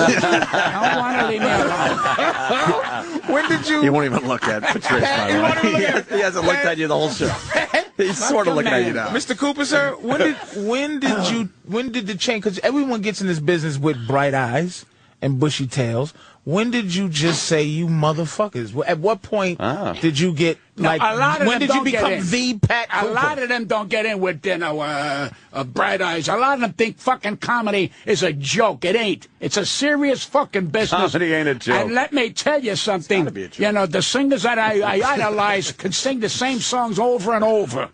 Speaker 7: want to leave me alone.
Speaker 2: When did you...
Speaker 1: He won't even look at Patrice, by the way. He hasn't looked at you the whole show. He's sort of looking at you now.
Speaker 2: Mr. Cooper, sir, when did the change... Because everyone gets in this business with bright eyes and bushy tails. When did you just say, you motherfuckers? At what point did you get, like, when did you become the Pat Cooper?
Speaker 7: A lot of them don't get in with, bright eyes. A lot of them think fucking comedy is a joke. It ain't. It's a serious fucking business.
Speaker 3: Comedy ain't a joke.
Speaker 7: And let me tell you something. You know, the singers that I idolize can sing the same songs over and over.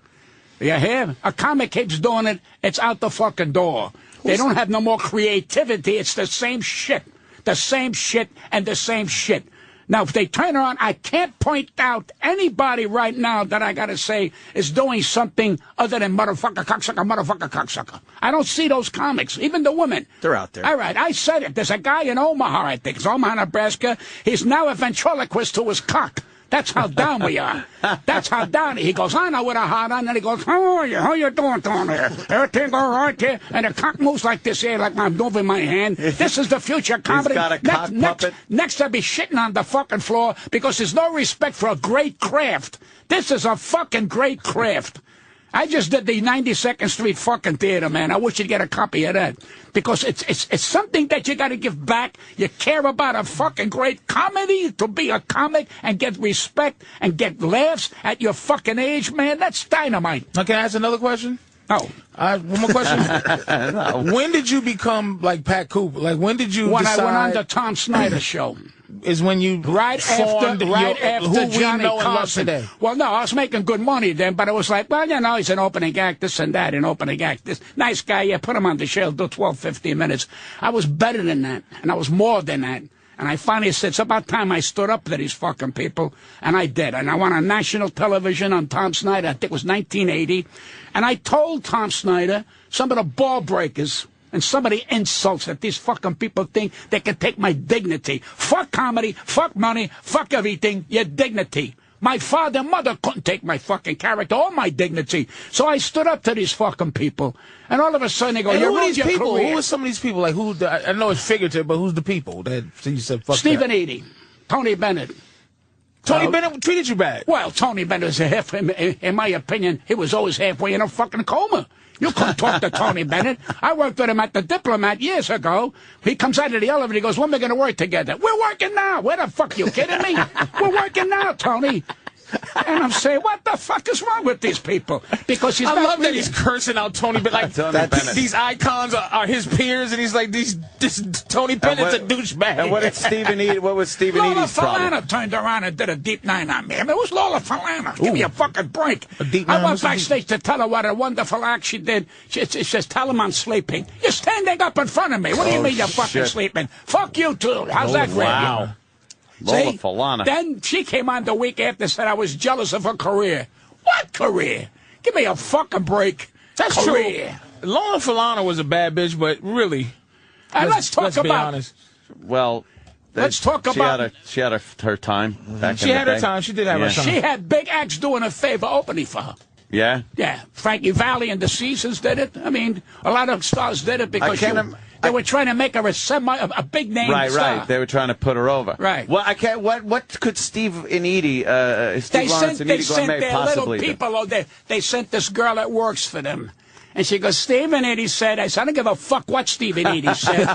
Speaker 7: You hear? A comic keeps doing it, it's out the fucking door. They don't have no more creativity. It's the same shit. The same shit and the same shit. Now, if they turn around, I can't point out anybody right now that I got to say is doing something other than motherfucker, cocksucker. I don't see those comics, even the women.
Speaker 1: They're out there.
Speaker 7: All right, I said it. There's a guy in Omaha, I think. It's Omaha, Nebraska. He's now a ventriloquist to his cock. That's how down we are. That's how down he goes. I know with a heart on, and he goes, how are you? How you doing down there? Everything all right here? And the cock moves like this here, like I'm moving my hand. This is the future comedy.
Speaker 3: He's got a cock puppet.
Speaker 7: Next, I'll be shitting on the fucking floor because there's no respect for a great craft. This is a fucking great craft. I just did the 92nd Street fucking theater, man. I wish you'd get a copy of that. Because it's something that you got to give back. You care about a fucking great comedy, to be a comic and get respect and get laughs at your fucking age, man. That's dynamite.
Speaker 2: Now, can I ask another question?
Speaker 7: Oh.
Speaker 2: One more question. No. When did you become like Pat Cooper? Like, when did you decide...
Speaker 7: I went on the Tom Snyder show.
Speaker 2: Is when you
Speaker 7: right after Johnny Carson. Well, no, I was making good money then, but it was like, well, you know, he's an opening act, this and that, an opening act. This nice guy, yeah, put him on the show, do 12, 15 minutes. I was better than that, and I was more than that. And I finally said, it's about time I stood up to these fucking people, and I did. And I went on national television on Tom Snyder, I think it was 1980, and I told Tom Snyder some of the ball breakers and some of the insults that these fucking people think they can take my dignity. Fuck comedy, fuck money, fuck everything, your dignity. My father and mother couldn't take my fucking character or my dignity. So I stood up to these fucking people. And all of a sudden they go,
Speaker 2: who are these
Speaker 7: your
Speaker 2: people?
Speaker 7: career.
Speaker 2: Who are some of these people? Like, who? I know it's figurative, but who's the people that you said fuck
Speaker 7: Stephen
Speaker 2: that?
Speaker 7: Eady, Tony Bennett.
Speaker 2: Tony Bennett treated you bad.
Speaker 7: Well, Tony Bennett was in my opinion, he was always halfway in a fucking coma. You couldn't talk to Tony Bennett. I worked with him at the Diplomat years ago. He comes out of the elevator, he goes, when are we going to work together? We're working now. Where the fuck are you kidding me? We're working now, Tony. And I'm saying, what the fuck is wrong with these people? Because he's
Speaker 2: I
Speaker 7: not
Speaker 2: love that
Speaker 7: really...
Speaker 2: he's cursing out Tony Bennett. Like, these icons are his peers, and he's like, this Tony Bennett's a douchebag.
Speaker 3: And what was Stephen Eady's problem?
Speaker 7: Lola Falana turned around and did a deep 9 on me. I mean, it was Lola Falana. Give me a fucking break. I went backstage to tell her what a wonderful act she did. She says, tell him I'm sleeping. You're standing up in front of me. What do you mean you're fucking sleeping? Fuck you, too. How's that for you?
Speaker 3: Lola Falana.
Speaker 7: Then she came on the week after and said I was jealous of her career. What career? Give me a fucking break.
Speaker 2: That's career. True. Lola Falana was a bad bitch, but really.
Speaker 7: And let's talk
Speaker 2: be honest.
Speaker 3: Well,
Speaker 7: let's talk about.
Speaker 3: She had her time. Back
Speaker 2: she had her time. She did have her time.
Speaker 7: She had big acts doing a favor opening for her.
Speaker 3: Yeah?
Speaker 7: Yeah. Frankie Valli and the Seasons did it. I mean, a lot of stars did it because they were trying to make her a big name star.
Speaker 3: Right. They were trying to put her over.
Speaker 7: Right.
Speaker 3: Well, I can't. What could Steve and Eady, Steve Lawrence and Eady Gourmet possibly do?
Speaker 7: Little people. They sent this girl that works for them. And she goes, Stephen Eady said, I don't give a fuck what Stephen Eady said.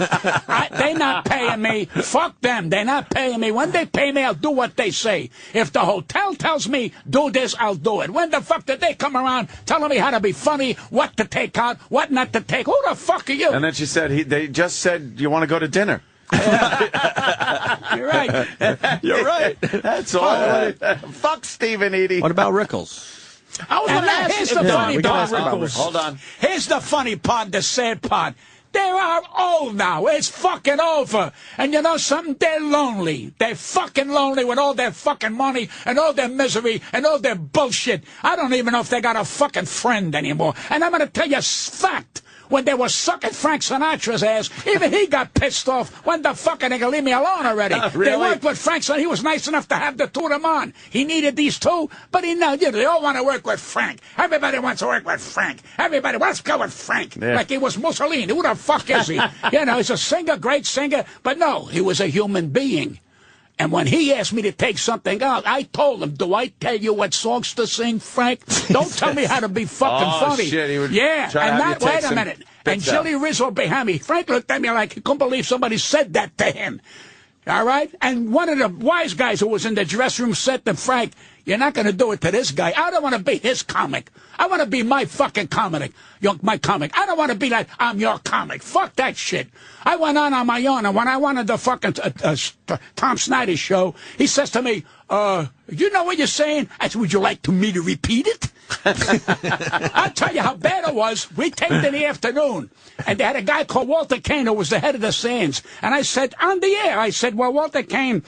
Speaker 7: They're not paying me. Fuck them. They're not paying me. When they pay me, I'll do what they say. If the hotel tells me, do this, I'll do it. When the fuck did they come around telling me how to be funny, what to take out, what not to take? Who the fuck are you?
Speaker 3: And then she said, they just said, you want to go to dinner?
Speaker 7: You're right.
Speaker 3: You're right. That's all. Fuck Stephen Eady.
Speaker 1: What about Rickles?
Speaker 7: I was going to ask
Speaker 3: here's the funny part. Hold on.
Speaker 7: Here's the funny part, the sad part. They are old now. It's fucking over. And you know something? They're lonely. They're fucking lonely with all their fucking money and all their misery and all their bullshit. I don't even know if they got a fucking friend anymore. And I'm going to tell you a fact. When they were sucking Frank Sinatra's ass, even he got pissed off. When the fuck are they going to leave me alone already?
Speaker 3: Really?
Speaker 7: They worked with Frank, so he was nice enough to have the two of them on. He needed these two, but they all want to work with Frank. Everybody wants to work with Frank. Everybody, let's go with Frank. Yeah. Like he was Mussolini. Who the fuck is he? He's a singer, great singer, but no, he was a human being. And when he asked me to take something out, I told him, do I tell you what songs to sing, Frank? Don't tell me how to be fucking funny.
Speaker 3: Shit, he would
Speaker 7: wait a minute. And Jilly Rizzo behind me, Frank looked at me like he couldn't believe somebody said that to him. All right? And one of the wise guys who was in the dressing room said to Frank, you're not going to do it to this guy. I don't want to be his comic. I want to be my fucking comic. My comic. I don't want to be like, I'm your comic. Fuck that shit. I went on my own, and when I wanted the fucking Tom Snyder show, he says to me, you know what you're saying? I said, would you like me to repeat it? I'll tell you how bad it was. We taped in the afternoon, and they had a guy called Walter Kane who was the head of the Sands. And I said, on the air, well, Walter Kane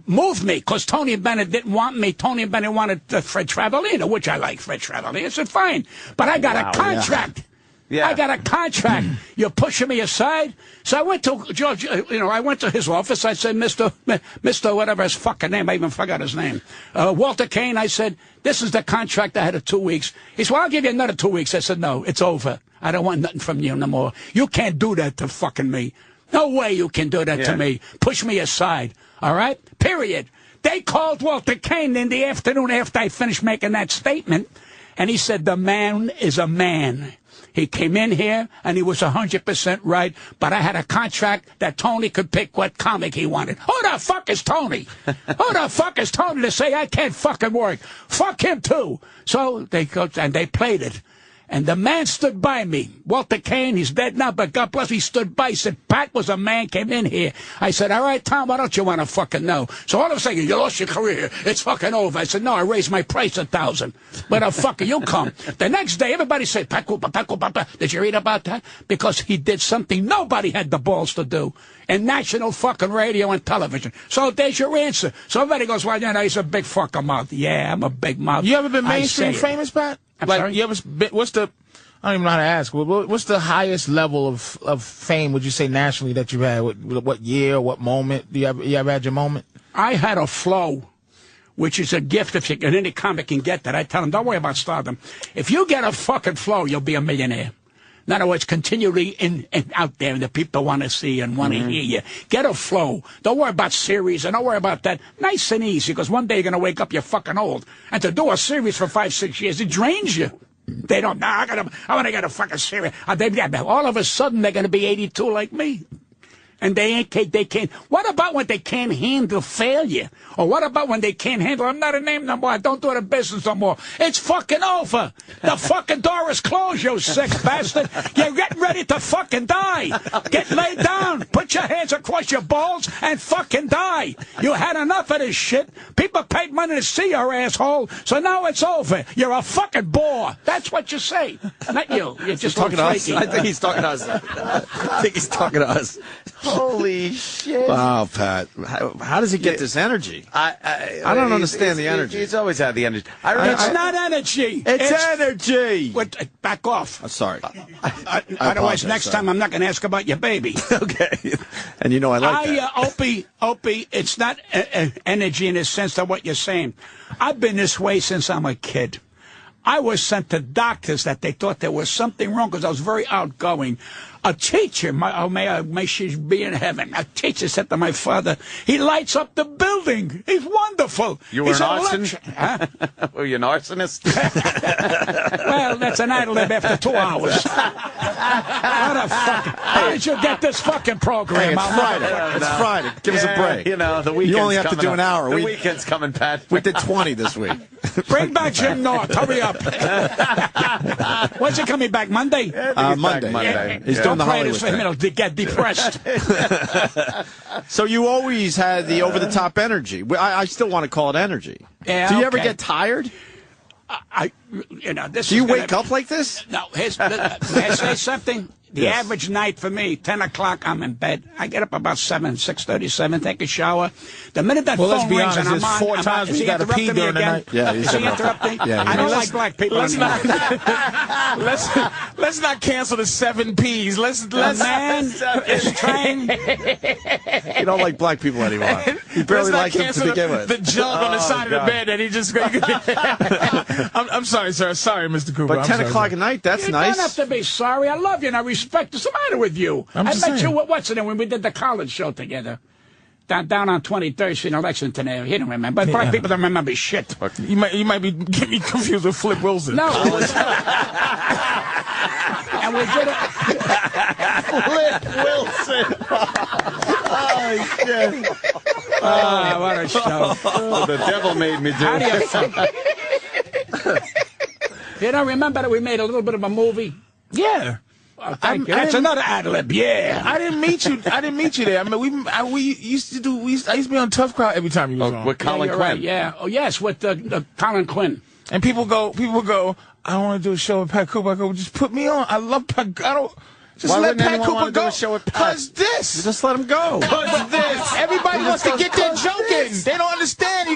Speaker 7: moved me because Tony Bennett didn't want me. Tony Bennett wanted Fred Travelino, which I like Fred Travelino. I said, fine, but I got a contract. Yeah. I got a contract. You're pushing me aside. So I went to George, I went to his office. I said, Mr. whatever his fucking name, I even forgot his name. Walter Kane, I said, this is the contract I had of 2 weeks. He said, well, I'll give you another 2 weeks. I said, no, it's over. I don't want nothing from you no more. You can't do that to fucking me. No way you can do that to me. Push me aside. All right? Period. They called Walter Kane in the afternoon after I finished making that statement, and he said, the man is a man. He came in here, and he was 100% right, but I had a contract that Tony could pick what comic he wanted. Who the fuck is Tony? Who the fuck is Tony to say I can't fucking work? Fuck him, too. So they played it. And the man stood by me. Walter Kane, he's dead now, but God bless, he stood by. He said, Pat was a man, came in here. I said, all right, Tom, why don't you want to fucking know? So all of a sudden, you lost your career. It's fucking over. I said, no, I raised my price 1,000. Where the fuck are you come? The next day, everybody said, did you read about that? Because he did something nobody had the balls to do in national fucking radio and television. So there's your answer. So everybody goes, well, he's a big fucking mouth. Yeah, I'm a big mouth.
Speaker 2: You ever been mainstream famous, Pat?
Speaker 7: Sorry?
Speaker 2: You ever been, I don't even know how to ask. What's the highest level of fame, would you say, nationally that you've had? What year, what moment? You ever had your moment?
Speaker 7: I had a flow which is a gift if any comic can get that. I tell them, don't worry about stardom. If you get a fucking flow, you'll be a millionaire. In other words, continually in out there, and the people want to see and want to hear you. Get a flow. Don't worry about series, and don't worry about that. Nice and easy, because one day you're going to wake up, you're fucking old. And to do a series for 5-6 years, it drains you. They don't, I want to get a fucking series. All of a sudden, they're going to be 82 like me. And they can't. What about when they can't handle failure? Or what about when they can't handle, I'm not a name no more, I don't do the business no more. It's fucking over. The fucking door is closed, you sick bastard. You're getting ready to fucking die. Get laid down. Put your hands across your balls and fucking die. You had enough of this shit. People paid money to see your asshole, so now it's over. You're a fucking bore. That's what you say. Not you. You're just
Speaker 1: talking to us.
Speaker 7: flaky.
Speaker 1: I think he's talking to us. I think he's talking to us.
Speaker 3: Holy shit.
Speaker 1: Wow, Pat. How does he get this energy? I don't understand the energy.
Speaker 3: He's always had the energy.
Speaker 7: It's not energy.
Speaker 1: It's energy.
Speaker 7: Back off.
Speaker 1: I'm sorry.
Speaker 7: Otherwise, next time I'm not going to ask about your baby.
Speaker 1: Okay. And you know I like that.
Speaker 7: Opie, it's not energy in the sense of what you're saying. I've been this way since I'm a kid. I was sent to doctors that they thought there was something wrong because I was very outgoing. A teacher, may she be in heaven, a teacher said to my father, he lights up the building. He's wonderful.
Speaker 3: You were an arsonist? Huh? Were you an arsonist?
Speaker 7: Well, that's an ad lib after 2 hours. What a fucking... How did you get this fucking program?
Speaker 1: Hey, it's Friday. It's Friday. Give us a break.
Speaker 3: You know, the weekend's
Speaker 1: You only have to do
Speaker 3: up.
Speaker 1: an hour.
Speaker 3: The weekend's coming, Pat.
Speaker 1: We did 20 this week.
Speaker 7: Bring back Jim North. Hurry up. When's he coming back? Monday?
Speaker 1: Monday.
Speaker 3: Yeah.
Speaker 1: He's doing the Hollywood
Speaker 7: for him. He'll get depressed.
Speaker 1: So you always had the over-the-top energy. I still want to call it energy.
Speaker 7: Yeah,
Speaker 1: do you ever get tired?
Speaker 7: This.
Speaker 1: Do you wake up like this?
Speaker 7: No. May I say something? The average night for me, 10 o'clock, I'm in bed. I get up about 6:37, take a shower. The minute that phone rings and I'm on,
Speaker 2: 4 times
Speaker 7: is he
Speaker 2: you got to pee
Speaker 7: interrupting me
Speaker 2: during the
Speaker 7: again?
Speaker 2: night.
Speaker 1: Yeah,
Speaker 7: is he interrupting?
Speaker 1: Yeah,
Speaker 7: I don't like black people anymore.
Speaker 2: Let's not cancel the 7 Ps. Let's
Speaker 7: man is trying.
Speaker 1: You don't like black people anymore. You barely liked them to begin with.
Speaker 2: The junk on the side of the bed that he just... I'm sorry, sir. Sorry, Mr. Cooper.
Speaker 1: But 10 o'clock at night, that's nice.
Speaker 7: You don't have to be sorry. I love you and I respect you. What's the matter with you? I met you, what's it, when we did the college show together. Down on 23rd Street in Lexington area. He don't remember. But black people don't remember shit.
Speaker 2: You might be getting me confused with Flip Wilson.
Speaker 7: No. And we did it.
Speaker 3: Flip Wilson. Oh, shit.
Speaker 7: Oh, what a show.
Speaker 3: The devil made me do
Speaker 7: How do
Speaker 3: it.
Speaker 7: You don't remember that we made a little bit of a movie?
Speaker 2: Yeah.
Speaker 7: Thank you. That's another ad lib. Yeah.
Speaker 2: I didn't meet you there. I mean, I used to be on Tough Crowd every time you was on.
Speaker 3: With Colin Quinn.
Speaker 7: Right, yeah. Oh, yes, with Colin Quinn.
Speaker 2: And people go, I don't want to do a show with Pat Cooper. I go, just put me on. I love Pat. I don't. Just let Pat Cooper go. Cause this.
Speaker 1: Just let him go.
Speaker 2: Cause this. Everybody wants to get their joke in. They don't understand.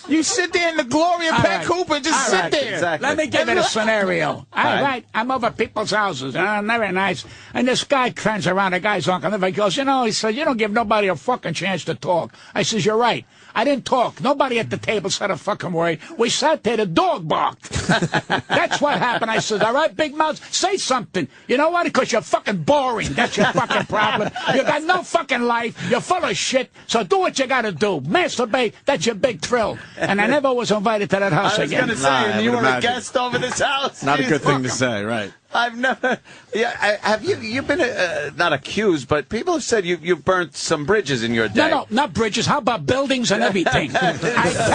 Speaker 2: You sit there in the glory of Pat Cooper and just sit there.
Speaker 3: Exactly.
Speaker 7: Let me give it a scenario. All right. I'm over people's houses. Very nice. And this guy turns around. The guy's on. He goes, he said, you don't give nobody a fucking chance to talk. I says, you're right. I didn't talk. Nobody at the table said a fucking word. We sat there. The dog barked. That's what happened. I said, all right, big mouth, say something. You know what? Because you're fucking boring. That's your fucking problem. You got no fucking life. You're full of shit. So do what you got to do. Masturbate. That's your big thrill. And I never was invited to that house again.
Speaker 3: I was going to say, you were a guest over this house.
Speaker 1: Not a good thing to say, right?
Speaker 3: I've never. Yeah, have you? You've been not accused, but people have said you've burnt some bridges in your day.
Speaker 7: No, not bridges. How about buildings and everything? I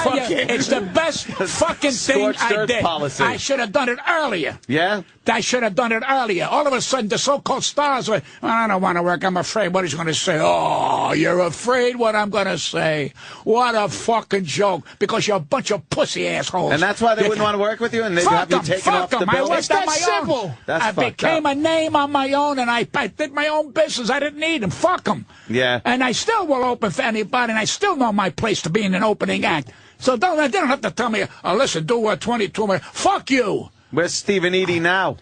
Speaker 7: tell you, it's the best fucking thing I did.
Speaker 3: Policy.
Speaker 7: I should have done it earlier.
Speaker 3: Yeah.
Speaker 7: I should have done it earlier. All of a sudden, the so-called stars were, I don't want to work. I'm afraid what he's going to say. Oh, you're afraid what I'm going to say. What a fucking joke. Because you're a bunch of pussy assholes.
Speaker 3: And that's why they wouldn't want to work with you? And they'd have you taken off the building?
Speaker 7: I worked on my own. I became a name on my own, and I did my own business. I didn't need them. Fuck them.
Speaker 3: Yeah.
Speaker 7: And I still will open for anybody, and I still know my place to be in an opening act. So they don't have to tell me, listen, do 22 minutes. Fuck you.
Speaker 3: Where's Steve and Edie now?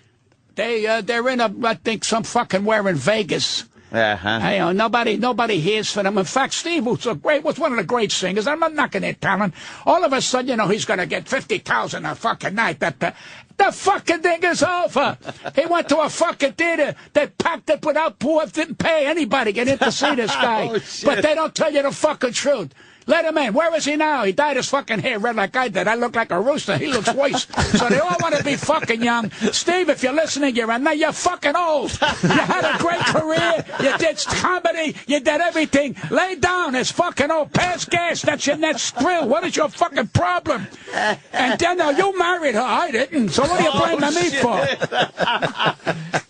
Speaker 7: They're in I think, some fucking where in Vegas. Nobody hears from him. In fact, Steve, who's was one of the great singers, I'm not knocking their talent. All of a sudden, he's going to get $50,000 a fucking night. The fucking thing is over. He went to a fucking theater. They packed it without didn't pay anybody to get in to see this guy. But they don't tell you the fucking truth. Let him in. Where is he now? He dyed his fucking hair red like I did. I look like a rooster. He looks worse. So they all want to be fucking young. Steve, if you're listening, you're fucking old. You had a great career. You did comedy. You did everything. Lay down. It's fucking old. Pass gas. That's your next thrill. What is your fucking problem? And then you married her. I didn't. So what are you blaming me for?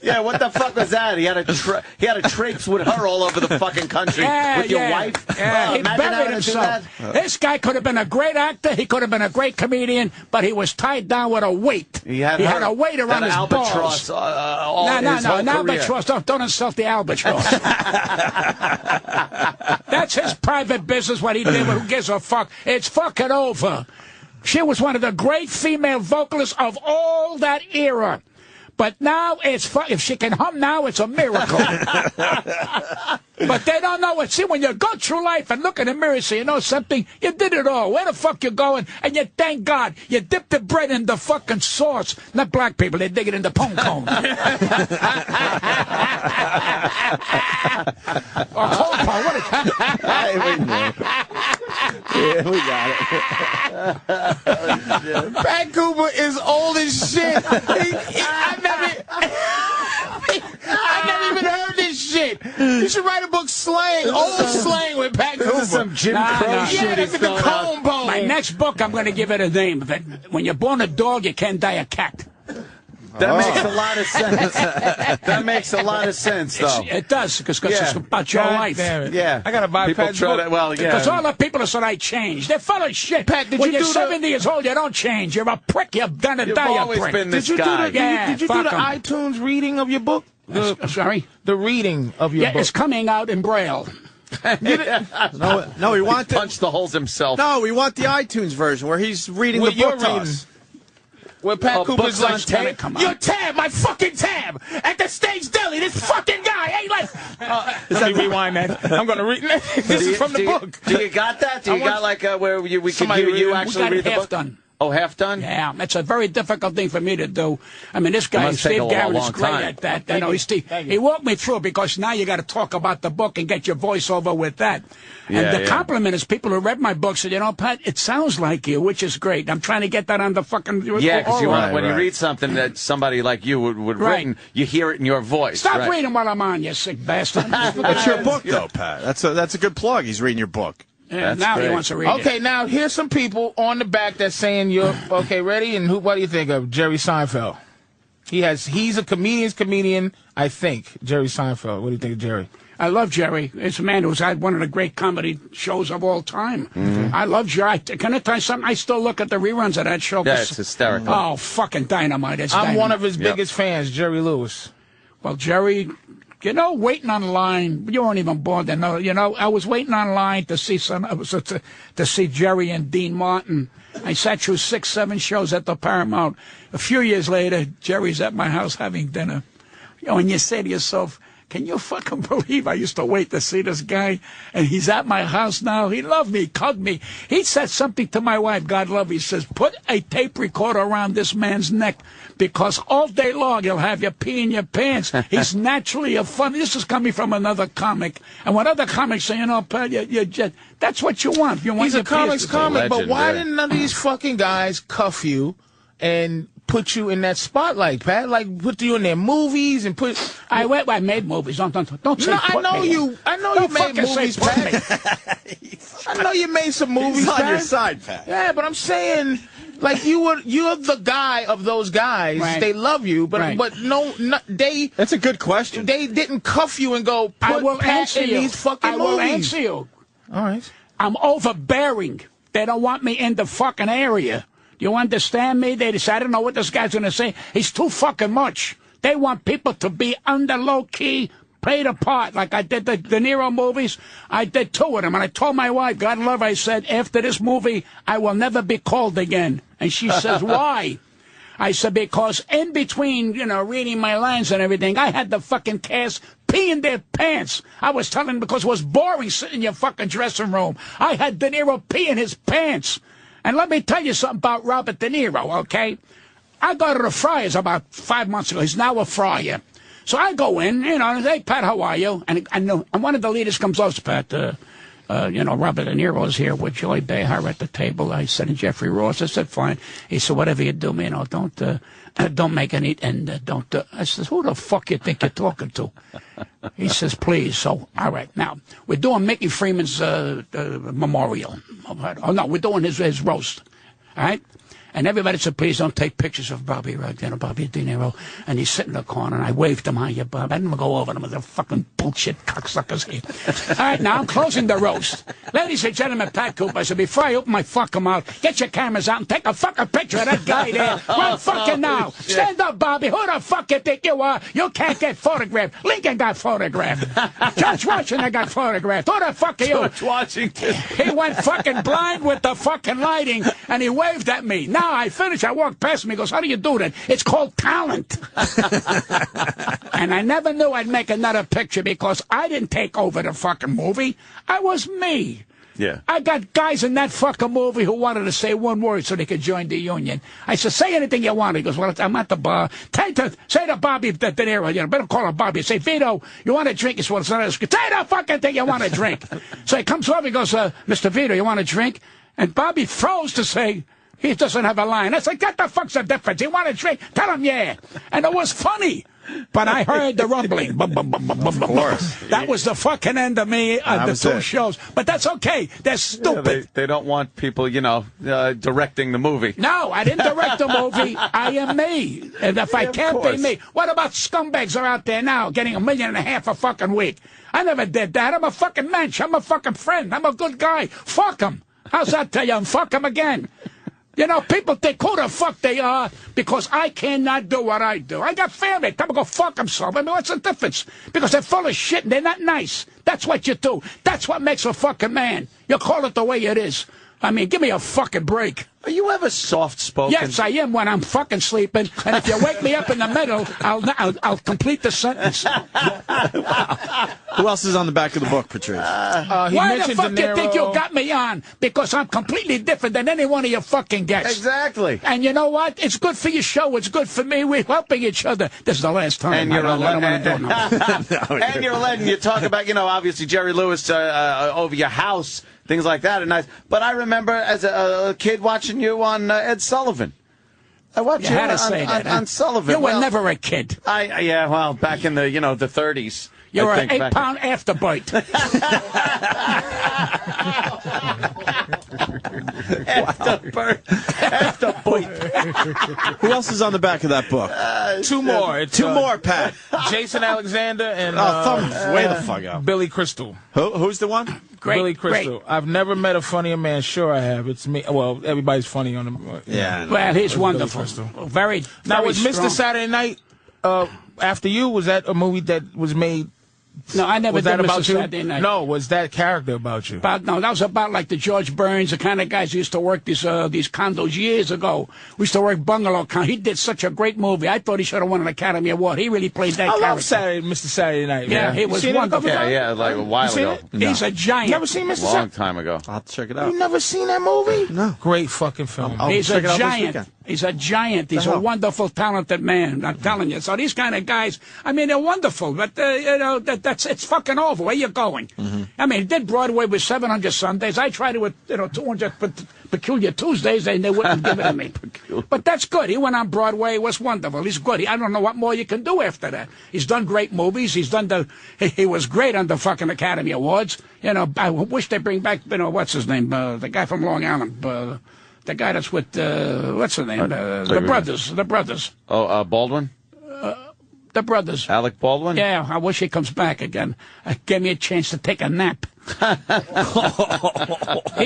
Speaker 3: Yeah, what the fuck was that? He had a traipse with her all over the fucking country with your wife.
Speaker 7: Yeah, he buried himself. This guy could have been a great actor. He could have been a great comedian, but he was tied down with a weight. He had a weight around his balls. No, an albatross. Don't insult the albatross. That's his private business, what he did, but who gives a fuck? It's fucking over. She was one of the great female vocalists of all that era. But now if she can hum now, it's a miracle. But they don't know it. See, when you go through life and look in the mirror, so you know something, you did it all. Where the fuck you going? And you thank God. You dip the bread in the fucking sauce. Not black people, they dig it in the pong cone. What is that?
Speaker 1: Yeah, we got it.
Speaker 2: Pat Cooper is old as shit. I never even heard this shit. You should write a book, Slang, old slang with Pat Cooper.
Speaker 3: This is some Jim Crow shit.
Speaker 2: Yeah, that's the comb bone.
Speaker 7: My next book, I'm going to give it a name. When you're born a dog, you can't die a cat.
Speaker 3: That makes a lot of sense. That makes a lot of sense, though.
Speaker 7: It does, because it's about your life.
Speaker 3: Yeah.
Speaker 2: I got to buy Pat's book.
Speaker 7: Because all the people that said I changed. They're full of shit.
Speaker 2: Pat,
Speaker 7: when you're 70 years old, you don't change. You're a prick. You're going to die a prick.
Speaker 3: You've always been this
Speaker 2: guy.
Speaker 7: Did
Speaker 2: you do the iTunes reading of your book?
Speaker 7: Sorry?
Speaker 2: The reading of your book.
Speaker 7: Yeah, it's coming out in Braille.
Speaker 1: No, we want
Speaker 3: to punch the holes himself.
Speaker 1: No, we want the iTunes version where he's reading the book to us.
Speaker 2: Where Pat Cooper's like,
Speaker 7: your tab, my fucking tab, at the Stage Deli, this fucking guy ain't like...
Speaker 2: let me rewind that. I'm going to read this is from the book.
Speaker 3: Do you got that? Do you got like where we can hear you actually read the book?
Speaker 7: Done.
Speaker 3: Oh, half done?
Speaker 7: Yeah, it's a very difficult thing for me to do. I mean, this guy, Steve Garrett, is great at that. He walked me through because now you got to talk about the book and get your voice over with that. And the compliment is people who read my book said, Pat, it sounds like you, which is great. I'm trying to get that on the fucking...
Speaker 3: Yeah, because when you read something that somebody like you would written, you hear it in your voice.
Speaker 7: Stop reading while I'm on, you sick bastard.
Speaker 1: It's your book, though, Pat. That's a good plug. He's reading your book.
Speaker 7: Yeah, now he wants to read it.
Speaker 2: Okay, now here's some people on the back that's saying you're okay. Ready? And what do you think of Jerry Seinfeld? He's a comedian. I think Jerry Seinfeld. What do you think of Jerry?
Speaker 7: I love Jerry. It's a man who's had one of the great comedy shows of all time. Mm-hmm. I love Jerry. Can I tell you something? I still look at the reruns of that show.
Speaker 3: Yeah, it's hysterical.
Speaker 7: Oh, fucking dynamite!
Speaker 2: I'm one of his biggest fans, Jerry Lewis.
Speaker 7: Well, Jerry. Waiting on line. You weren't even born then. No, I was waiting on line to see to see Jerry and Dean Martin. I sat through 6, 7 shows at the Paramount. A few years later, Jerry's at my house having dinner. And you say to yourself, can you fucking believe I used to wait to see this guy? And he's at my house now. He loved me, hugged me. He said something to my wife, God love her. He says, put a tape recorder around this man's neck because all day long he'll have you pee in your pants. He's naturally a fun. This is coming from another comic. And when other comics say, Pat, that's what you want.
Speaker 2: He's a comics comic, but why didn't none of these fucking guys cuff you and put you in that spotlight, Pat? Like put you in their movies and put.
Speaker 7: I made movies. Don't say.
Speaker 2: No, I know you made movies, Pat. I know you made some movies.
Speaker 1: He's on
Speaker 2: Pat.
Speaker 1: your side, Pat.
Speaker 2: Yeah, but I'm saying, like you're the guy of those guys. Right. They love you, but no, they.
Speaker 1: That's a good question.
Speaker 2: They didn't cuff you and go put Pat in these fucking movies.
Speaker 7: I will answer you.
Speaker 2: All right.
Speaker 7: I'm overbearing. They don't want me in the fucking area. You understand me? They decide, I don't know what this guy's going to say. He's too fucking much. They want people to be under low-key, play the part. Like I did the De Niro movies. I did 2 of them. And I told my wife, God love her, I said, after this movie, I will never be called again. And she says, why? I said, because in between, reading my lines and everything, I had the fucking cast pee in their pants. I was telling them because it was boring sitting in your fucking dressing room. I had De Niro pee in his pants. And let me tell you something about Robert De Niro, okay? I go to the Friars about 5 months ago. He's now a Friar. So I go in, and hey, Pat, how are you? And one of the leaders comes over, Pat, Robert De Niro is here with Joy Behar at the table. I said, and Jeffrey Ross. I said, fine. He said, whatever you do, don't make any, and don't. I said, who the fuck you think you're talking to? He says, please. So, all right. Now, we're doing Mickey Freeman's memorial. Oh, no, we're doing his roast. All right? And everybody said, please don't take pictures of Bobby De Niro. And he's sitting in the corner, and I waved him, hi, Bob. I didn't go over them with the fucking bullshit cocksuckers here. All right, now I'm closing the roast. Ladies and gentlemen, Pat Cooper. I said, before I open my fucking mouth, get your cameras out and take a fucking picture of that guy there. Right fucking now. Stand up, Bobby. Who the fuck you think you are? You can't get photographed. Lincoln got photographed. George Washington got photographed. Who the fuck are you?
Speaker 3: George Washington.
Speaker 7: He went fucking blind with the fucking lighting, and he waved at me. Now I finished. I walked past him. He goes, how do you do that? It's called talent. And I never knew I'd make another picture because I didn't take over the fucking movie. I was me.
Speaker 3: Yeah.
Speaker 7: I got guys in that fucking movie who wanted to say one word so they could join the union. I said, say anything you want. He goes, well, I'm at the bar. Say to Bobby De Niro, better call him Bobby. Say, Vito, you want to drink? He says, well, say the fucking thing you want to drink. So he comes over, he goes, Mr. Vito, you want to drink? And Bobby froze to say, he doesn't have a line. I said, what the fuck's the difference? You want to drink? Tell him, yeah. And it was funny. But I heard the rumbling. Of course. That was the fucking end of me on the two shows. But that's okay. They're stupid.
Speaker 3: Yeah, they don't want people, directing the movie.
Speaker 7: No, I didn't direct the movie. I am me. And if I can't be me, what about scumbags are out there now getting $1.5 million a fucking week? I never did that. I'm a fucking mensch. I'm a fucking friend. I'm a good guy. Fuck them. How's that tell you? Fuck them again. People think who the fuck they are because I cannot do what I do. I got family. Tell them to go fuck themselves. What's the difference? Because they're full of shit and they're not nice. That's what you do. That's what makes a fucking man. You call it the way it is. Give me a fucking break.
Speaker 3: Are you ever soft-spoken?
Speaker 7: Yes, I am when I'm fucking sleeping. And if you wake me up in the middle, I'll complete the sentence.
Speaker 1: Who else is on the back of the book, Patrice?
Speaker 7: Why the fuck do you think you got me on? Because I'm completely different than any one of your fucking guests.
Speaker 3: Exactly.
Speaker 7: And you know what? It's good for your show. It's good for me. We're helping each other. This is the last time.
Speaker 3: And you're
Speaker 7: I don't want to do it.
Speaker 3: And you're a legend. You talk about, obviously Jerry Lewis over your house. Things like that are nice. But I remember as a kid watching you on Ed Sullivan. I watched you on Sullivan.
Speaker 7: You were never a kid.
Speaker 3: Back in the, the 30s.
Speaker 7: You were an 8-pound afterbite.
Speaker 1: Who else is on the back of that book?
Speaker 2: Two more.
Speaker 1: Two more, Pat.
Speaker 2: Jason Alexander and
Speaker 1: way the fuck out.
Speaker 2: Billy Crystal.
Speaker 1: Who's the one?
Speaker 2: Billy Crystal.
Speaker 7: Great.
Speaker 2: I've never met a funnier man. Sure, I have. It's me. Well, everybody's funny on him.
Speaker 1: Yeah.
Speaker 7: Well, he's wonderful. Very.
Speaker 2: Now, was
Speaker 7: strong.
Speaker 2: Mr. Saturday Night after you? Was that a movie that was made?
Speaker 7: No, I never
Speaker 2: was
Speaker 7: did
Speaker 2: that about
Speaker 7: Mr.
Speaker 2: you?
Speaker 7: Saturday Night.
Speaker 2: No, was that character about you?
Speaker 7: No, that was about like the George Burns, the kind of guys who used to work these condos years ago. We used to work bungalow condos. He did such a great movie. I thought he should have won an Academy Award. He really played that character.
Speaker 2: I love Mr. Saturday Night.
Speaker 7: Yeah,
Speaker 2: man.
Speaker 7: he was wonderful.
Speaker 3: Yeah, like a while ago.
Speaker 7: He's a giant.
Speaker 2: Never seen Mr.
Speaker 3: Long time ago.
Speaker 1: I'll have to check it out.
Speaker 2: You never seen that movie?
Speaker 1: No.
Speaker 2: Great fucking film.
Speaker 7: He's a giant. He's a giant. He's a wonderful, talented man. I'm telling you. So these kind of guys, they're wonderful. But it's fucking over. Where you going? Mm-hmm. He did Broadway with 700 Sundays. I tried it with 200 Peculiar Tuesdays, and they wouldn't give it to me. But that's good. He went on Broadway. It was wonderful. He's good. I don't know what more you can do after that. He's done great movies. He was great on the fucking Academy Awards. I wish they bring back what's his name? The guy from Long Island. The guy that's with, what's the name? The brothers. Oh,
Speaker 3: Baldwin?
Speaker 7: The brothers.
Speaker 3: Alec Baldwin?
Speaker 7: Yeah, I wish he comes back again. Gave me a chance to take a nap. He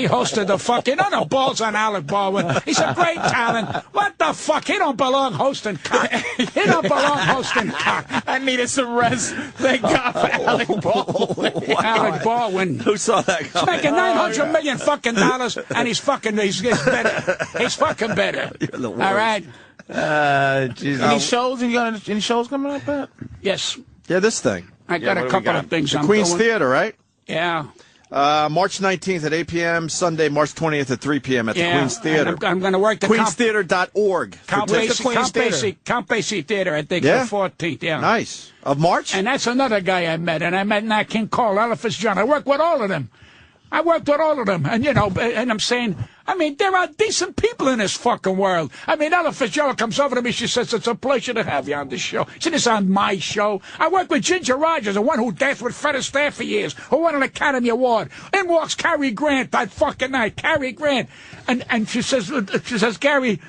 Speaker 7: hosted the fucking, no balls on Alec Baldwin. He's a great talent. What the fuck? He don't belong hosting cock. He don't belong hosting cock.
Speaker 2: I needed some rest. Thank God for Alec Baldwin.
Speaker 7: Wow. Alec Baldwin.
Speaker 1: Who saw that coming?
Speaker 7: He's making $900 million fucking dollars, and he's better. He's fucking better. All right.
Speaker 3: Jesus.
Speaker 2: Any shows? You got any shows coming up, Pat?
Speaker 7: Yes.
Speaker 1: Yeah, this thing.
Speaker 7: I got a couple of things.
Speaker 1: The Queen's Theater, right?
Speaker 7: Yeah.
Speaker 1: March 19th at 8 p.m., Sunday, March 20th at 3 p.m. at the Queen's Theater.
Speaker 7: I'm going to work the
Speaker 1: queenstheater.org.
Speaker 7: Count Basie Theater, I think, the 14th,
Speaker 1: Nice. Of March?
Speaker 7: And that's another guy I met, and I met Nat King Cole, Ella Fitzgerald. I worked with all of them. And, you know, and I'm saying, I mean, there are decent people in this fucking world. I mean, Ella Fitzgerald comes over to me, she says, it's a pleasure to have you on the show. She said, it's on my show. I worked with Ginger Rogers, the one who danced with Fred Astaire for years, who won an Academy Award. In walks Cary Grant that fucking night, Cary Grant. And she says, Gary,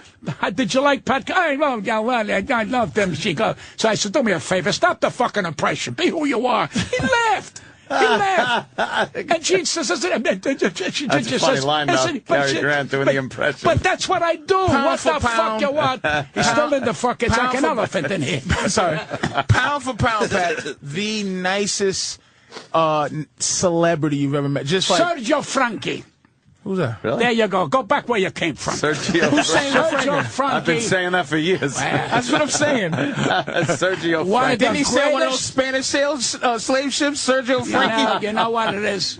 Speaker 7: did you like Pat? I love them. She goes, so I said, do me a favor, stop the fucking impression. Be who you are. He laughed. He laughed. And she says, that's a
Speaker 3: funny line about Cary Grant doing the impression.
Speaker 7: But that's what I do.
Speaker 2: Pound
Speaker 7: what the fuck you want? He's still in the fuck. It's like an elephant in here.
Speaker 2: Sorry. Pound for pound, Pat, the nicest celebrity you've ever met. Just like
Speaker 7: Sergio Franchi.
Speaker 2: Who's that?
Speaker 3: Really?
Speaker 7: There you go. Go back where you came from.
Speaker 3: Sergio Franchi. I've been saying that for years.
Speaker 2: That's what I'm saying.
Speaker 3: Sergio Franchi.
Speaker 2: Didn't he say one of those Spanish slave ships, Sergio Franchi?
Speaker 7: You know what it is?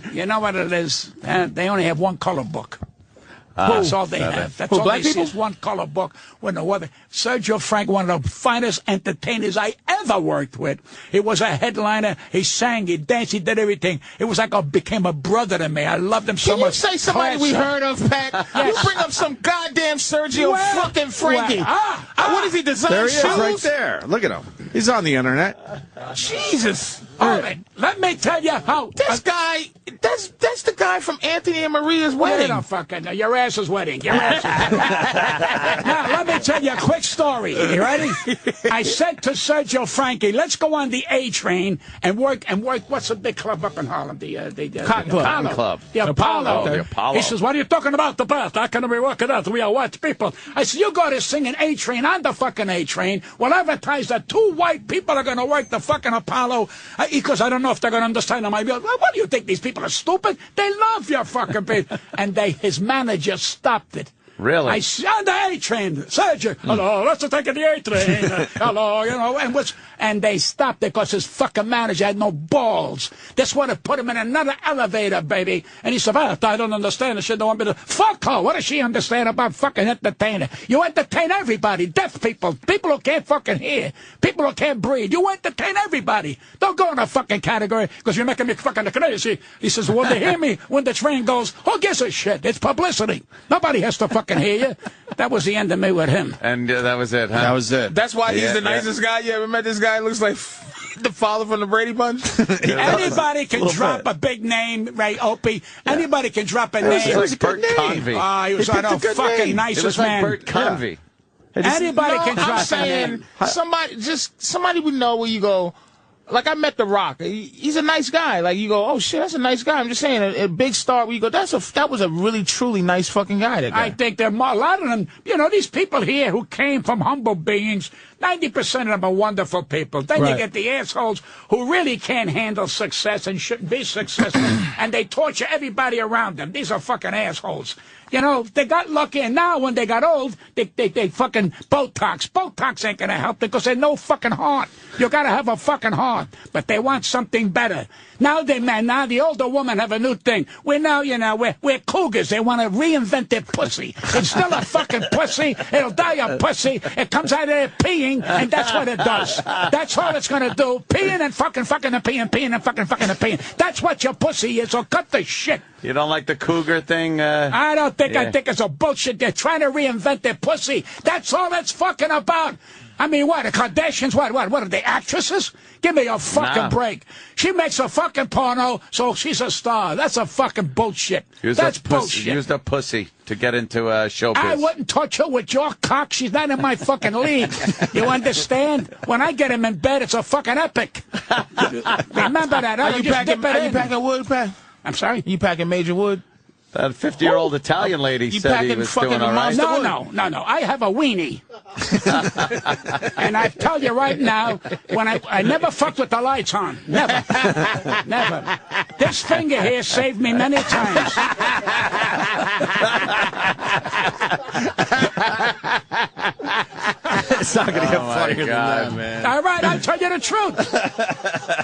Speaker 7: They only have one color book. That's all they have. That's all they see is one color book. When no other. Sergio Frank, one of the finest entertainers I ever worked with. He was a headliner. He sang, he danced, he did everything. It was like became a brother to me. I loved him so much.
Speaker 2: Can you say somebody we heard of, Pat? Yes. You bring up some goddamn Sergio fucking Frankie. What is he designing?
Speaker 1: There he is, right there. Look at him. He's on the internet.
Speaker 2: Jesus.
Speaker 7: All right. Let me tell you how.
Speaker 2: This guy, that's the guy from Anthony and Maria's wedding.
Speaker 7: No, fucking, your ass's wedding. Your ass's wedding. Now, let me tell you a quick story. You ready? I said to Sergio Franchi, let's go on the A train and work. What's the big club up in Harlem? The
Speaker 2: Cotton Club.
Speaker 7: The Apollo.
Speaker 3: The Apollo.
Speaker 7: He says, what are you talking about the best? How can we work it out? We are what people? I said, you go to sing an A train on the fucking A train. We'll advertise that 2 white people are going to work the fucking Apollo because I don't know if they're going to understand them. I go, well, what do you think? These people are stupid? They love your fucking people. And his manager stopped it.
Speaker 3: Really?
Speaker 7: I on the A train, Sergio. Hello, let's take the A train. Hello, you know, and they stopped it because his fucking manager had no balls. That's why they put him in another elevator, baby. And he said, well, I don't understand. I don't want me to. Fuck her. What does she understand about fucking entertainer? You entertain everybody. Deaf people, people who can't fucking hear, people who can't breathe. You entertain everybody. Don't go in a fucking category because you're making me fucking crazy. He says, well, they hear me when the train goes. Who gives a shit? It's publicity. Nobody has to fucking hear you. That was the end of me with him.
Speaker 3: And that was it, huh?
Speaker 1: That was it.
Speaker 2: That's why he's the nicest guy you ever met. This guy looks like the father from the Brady Bunch.
Speaker 7: Anybody can drop a big name, right, Opie? Anybody can drop a name.
Speaker 3: It was like Bert Convy.
Speaker 7: He was a fucking nicest man.
Speaker 3: It was like Bert Convy.
Speaker 7: Anybody can drop a name.
Speaker 2: Somebody would know where you go. Like, I met The Rock. He's a nice guy. Like, you go, oh, shit, that's a nice guy. I'm just saying, a big star where you go, that was a really, truly nice fucking guy, that guy.
Speaker 7: I think a lot of them, you know, these people here who came from humble beings, 90% of them are wonderful people. Then you get the assholes who really can't handle success and shouldn't be successful, and they torture everybody around them. These are fucking assholes. You know, they got lucky, and now when they got old, they fucking Botox. Botox ain't gonna help because they no fucking heart. You gotta have a fucking heart, but they want something better. Now the older women have a new thing. We're cougars. They want to reinvent their pussy. It's still a fucking pussy. It'll die a pussy. It comes out of there peeing, and that's what it does. That's all it's gonna do. Peeing and fucking and peeing and fucking and peeing. That's what your pussy is, so cut the shit.
Speaker 3: You don't like the cougar thing?
Speaker 7: I don't think. I think it's a bullshit. They're trying to reinvent their pussy. That's all it's fucking about. I mean, what? The Kardashians? What are they, actresses? Give me a fucking break. She makes a fucking porno, so she's a star. That's a fucking bullshit. That's bullshit.
Speaker 3: Used a pussy to get into showbiz.
Speaker 7: I wouldn't touch her with your cock. She's not in my fucking league. You understand? When I get him in bed, it's a fucking epic. Remember that.
Speaker 2: Are you packing wood, Pat?
Speaker 7: I'm sorry?
Speaker 2: You packing major wood?
Speaker 3: That 50-year-old Italian lady said he was doing all right.
Speaker 7: No. I have a weenie. And I tell you right now, when I never fucked with the lights on. Never. Never. This finger here saved me many times.
Speaker 1: It's not going to get funnier than that,
Speaker 3: man.
Speaker 7: All right, I'll tell you the truth.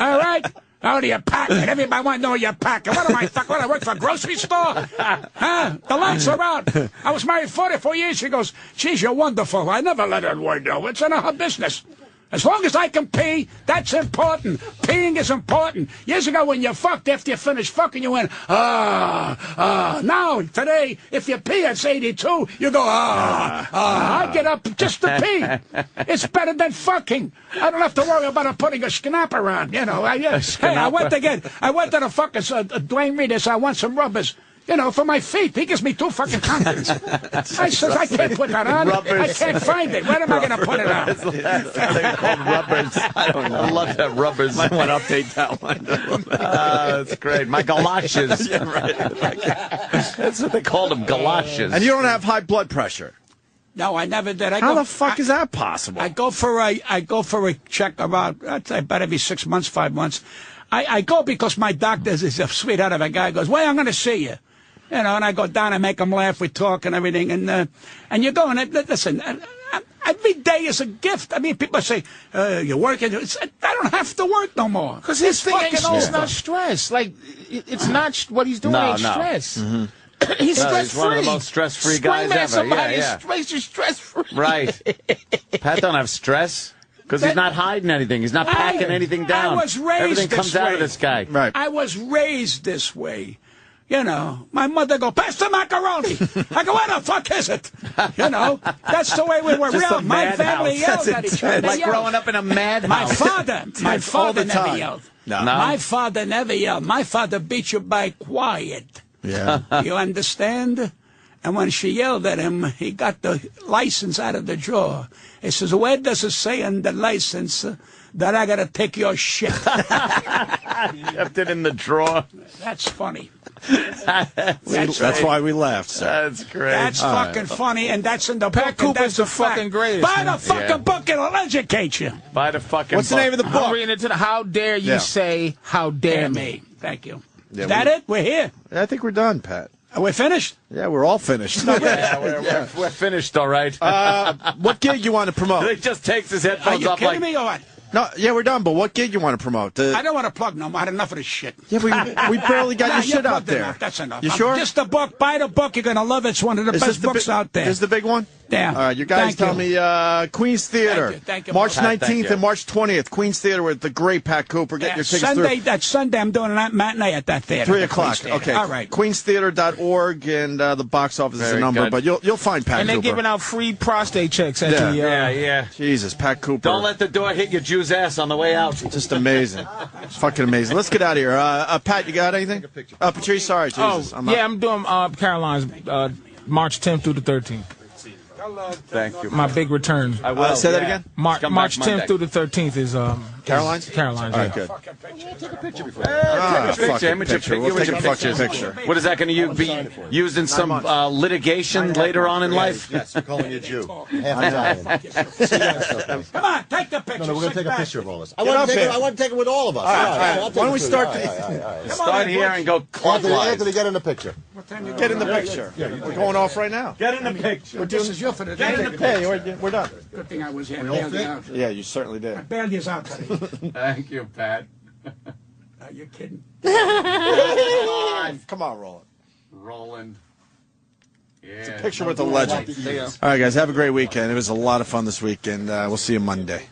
Speaker 7: All right? How do you pack it? Everybody want to know you're packing. What am I, what, I work for a grocery store? Huh? The lights are out. I was married 44 years. She goes, geez, you're wonderful. I never let her word know. It's none of her business. As long as I can pee, that's important. Peeing is important. Years ago when you fucked, after you finished fucking, you went, Now, today, if you pee, it's 82. You go, I get up just to pee. It's better than fucking. I don't have to worry about her putting a snapper on. You know, I went to the fucking Dwayne Reed. I want some rubbers. You know, for my feet. He gives me 2 fucking condoms. I says, I can't put that on. I can't find it. Where am I going to put it on?
Speaker 3: They're called rubbers. I don't know. I love that, rubbers.
Speaker 1: Might want to update that one.
Speaker 3: That's great. My galoshes.
Speaker 1: Yeah, right.
Speaker 3: That's what they called them, galoshes.
Speaker 1: And you don't have high blood pressure.
Speaker 7: No, I never did.
Speaker 1: How the fuck is that possible?
Speaker 7: I go for a check about, I'd say about every 6 months, 5 months. I go because my doctor is a sweetheart of a guy. Goes, well, I'm going to see you. You know, and I go down and make them laugh. We talk and everything. And you go and listen, every day is a gift. I mean, people say, you're working. I don't have to work no more.
Speaker 2: Because his thing ain't not stress. Like, it's not what he's doing ain't stress.
Speaker 3: Mm-hmm.
Speaker 2: He's stress-free.
Speaker 3: He's one of the most stress-free guys ever.
Speaker 2: Somebody is stress-free.
Speaker 3: Right. Pat don't have stress. Because he's not hiding anything. He's not packing anything down.
Speaker 7: I was raised
Speaker 3: Everything
Speaker 7: this
Speaker 3: comes
Speaker 7: way.
Speaker 3: out of this guy.
Speaker 1: Right.
Speaker 7: I was raised this way. You know, my mother go, pass the macaroni. I go, where the fuck is it? You know, that's the way we were. My family yelled at each other.
Speaker 3: Like growing up in a madhouse.
Speaker 7: My father never yelled.
Speaker 1: No.
Speaker 7: My father never yelled. My father beat you by quiet.
Speaker 1: Yeah.
Speaker 7: You understand? And when she yelled at him, he got the license out of the drawer. He says, where does it say in the license that I got to take your shit?
Speaker 3: Kept it in the drawer.
Speaker 7: That's funny.
Speaker 1: That's why we laughed, sir.
Speaker 3: That's great.
Speaker 7: That's fucking funny, and that's in the book.
Speaker 2: Pat Cooper's the fucking greatest.
Speaker 7: Buy the fucking book, it'll educate you.
Speaker 3: Buy the fucking
Speaker 1: What's the name of the book?
Speaker 2: I'm reading it to the How Dare You Say, How Dare Me.
Speaker 7: Thank you.
Speaker 1: Yeah,
Speaker 7: Is that it? We're here.
Speaker 1: I think we're done, Pat.
Speaker 7: Are we finished?
Speaker 1: Yeah, we're all finished.
Speaker 3: We're finished, all right.
Speaker 1: What gig you want to promote?
Speaker 3: He just takes his
Speaker 7: Are
Speaker 3: headphones
Speaker 7: you
Speaker 3: off
Speaker 7: kidding
Speaker 3: like...
Speaker 7: me or what?
Speaker 1: No, yeah, we're done. But what gig you want to promote?
Speaker 7: I don't want to plug no more. I had enough of this shit.
Speaker 1: Yeah, we barely got your
Speaker 7: you
Speaker 1: shit out
Speaker 7: plugged
Speaker 1: there.
Speaker 7: enough. That's enough.
Speaker 1: You sure?
Speaker 7: Just the book. Buy the book. You're going to love it. It's one of the best books out there.
Speaker 1: Is the big one?
Speaker 7: Yeah.
Speaker 1: All right, you guys tell me Queens Theater.
Speaker 7: Thank you,
Speaker 1: March
Speaker 7: Pat,
Speaker 1: 19th and March 20th. Queens Theater with the great Pat Cooper. Get your tickets through.
Speaker 7: That's Sunday. I'm doing a matinee at that theater.
Speaker 1: 3 o'clock. Okay.
Speaker 7: All right.
Speaker 1: QueensTheater.org, and the box office is a number, but you'll find Pat
Speaker 2: and
Speaker 1: Cooper.
Speaker 2: And they're giving out free prostate checks at the...
Speaker 3: Yeah.
Speaker 1: Jesus, Pat Cooper.
Speaker 3: Don't let the door hit your Jew's ass on the way out.
Speaker 1: Just amazing. Fucking amazing. Let's get out of here. Pat, you got anything? Patrice, sorry. Jesus.
Speaker 2: I'm doing Caroline's March 10th through the 13th.
Speaker 3: Thank you.
Speaker 2: My big return.
Speaker 3: I will.
Speaker 1: Say that again?
Speaker 2: March 10th through the 13th is...
Speaker 1: Caroline's?
Speaker 2: Caroline's,
Speaker 1: All right, good.
Speaker 3: Take a picture before. We'll take a fucking picture. What is that going to be used in some litigation later on in life?
Speaker 8: Yes, we're calling you a Jew. Half Italian.
Speaker 7: Come on, take the picture.
Speaker 8: No, we're going to take a picture of all this. I
Speaker 1: want
Speaker 8: to take it with all of us.
Speaker 1: Why don't we start?
Speaker 3: Start here and go clockwise.
Speaker 8: Anthony, get in the picture.
Speaker 1: Get in the picture. We're going off right now.
Speaker 3: Get in the picture.
Speaker 7: This is your for the
Speaker 1: Get in the picture. Hey, we're done.
Speaker 7: Good thing I was here. Bailed you out.
Speaker 1: Yeah, you certainly did.
Speaker 7: I bailed you out today.
Speaker 3: Thank you, Pat.
Speaker 7: Are you kidding?
Speaker 1: Come on, Roland.
Speaker 3: Roland. Yeah.
Speaker 1: It's a picture with a legend. All right, guys, have a great weekend. It was a lot of fun this weekend. We'll see you Monday.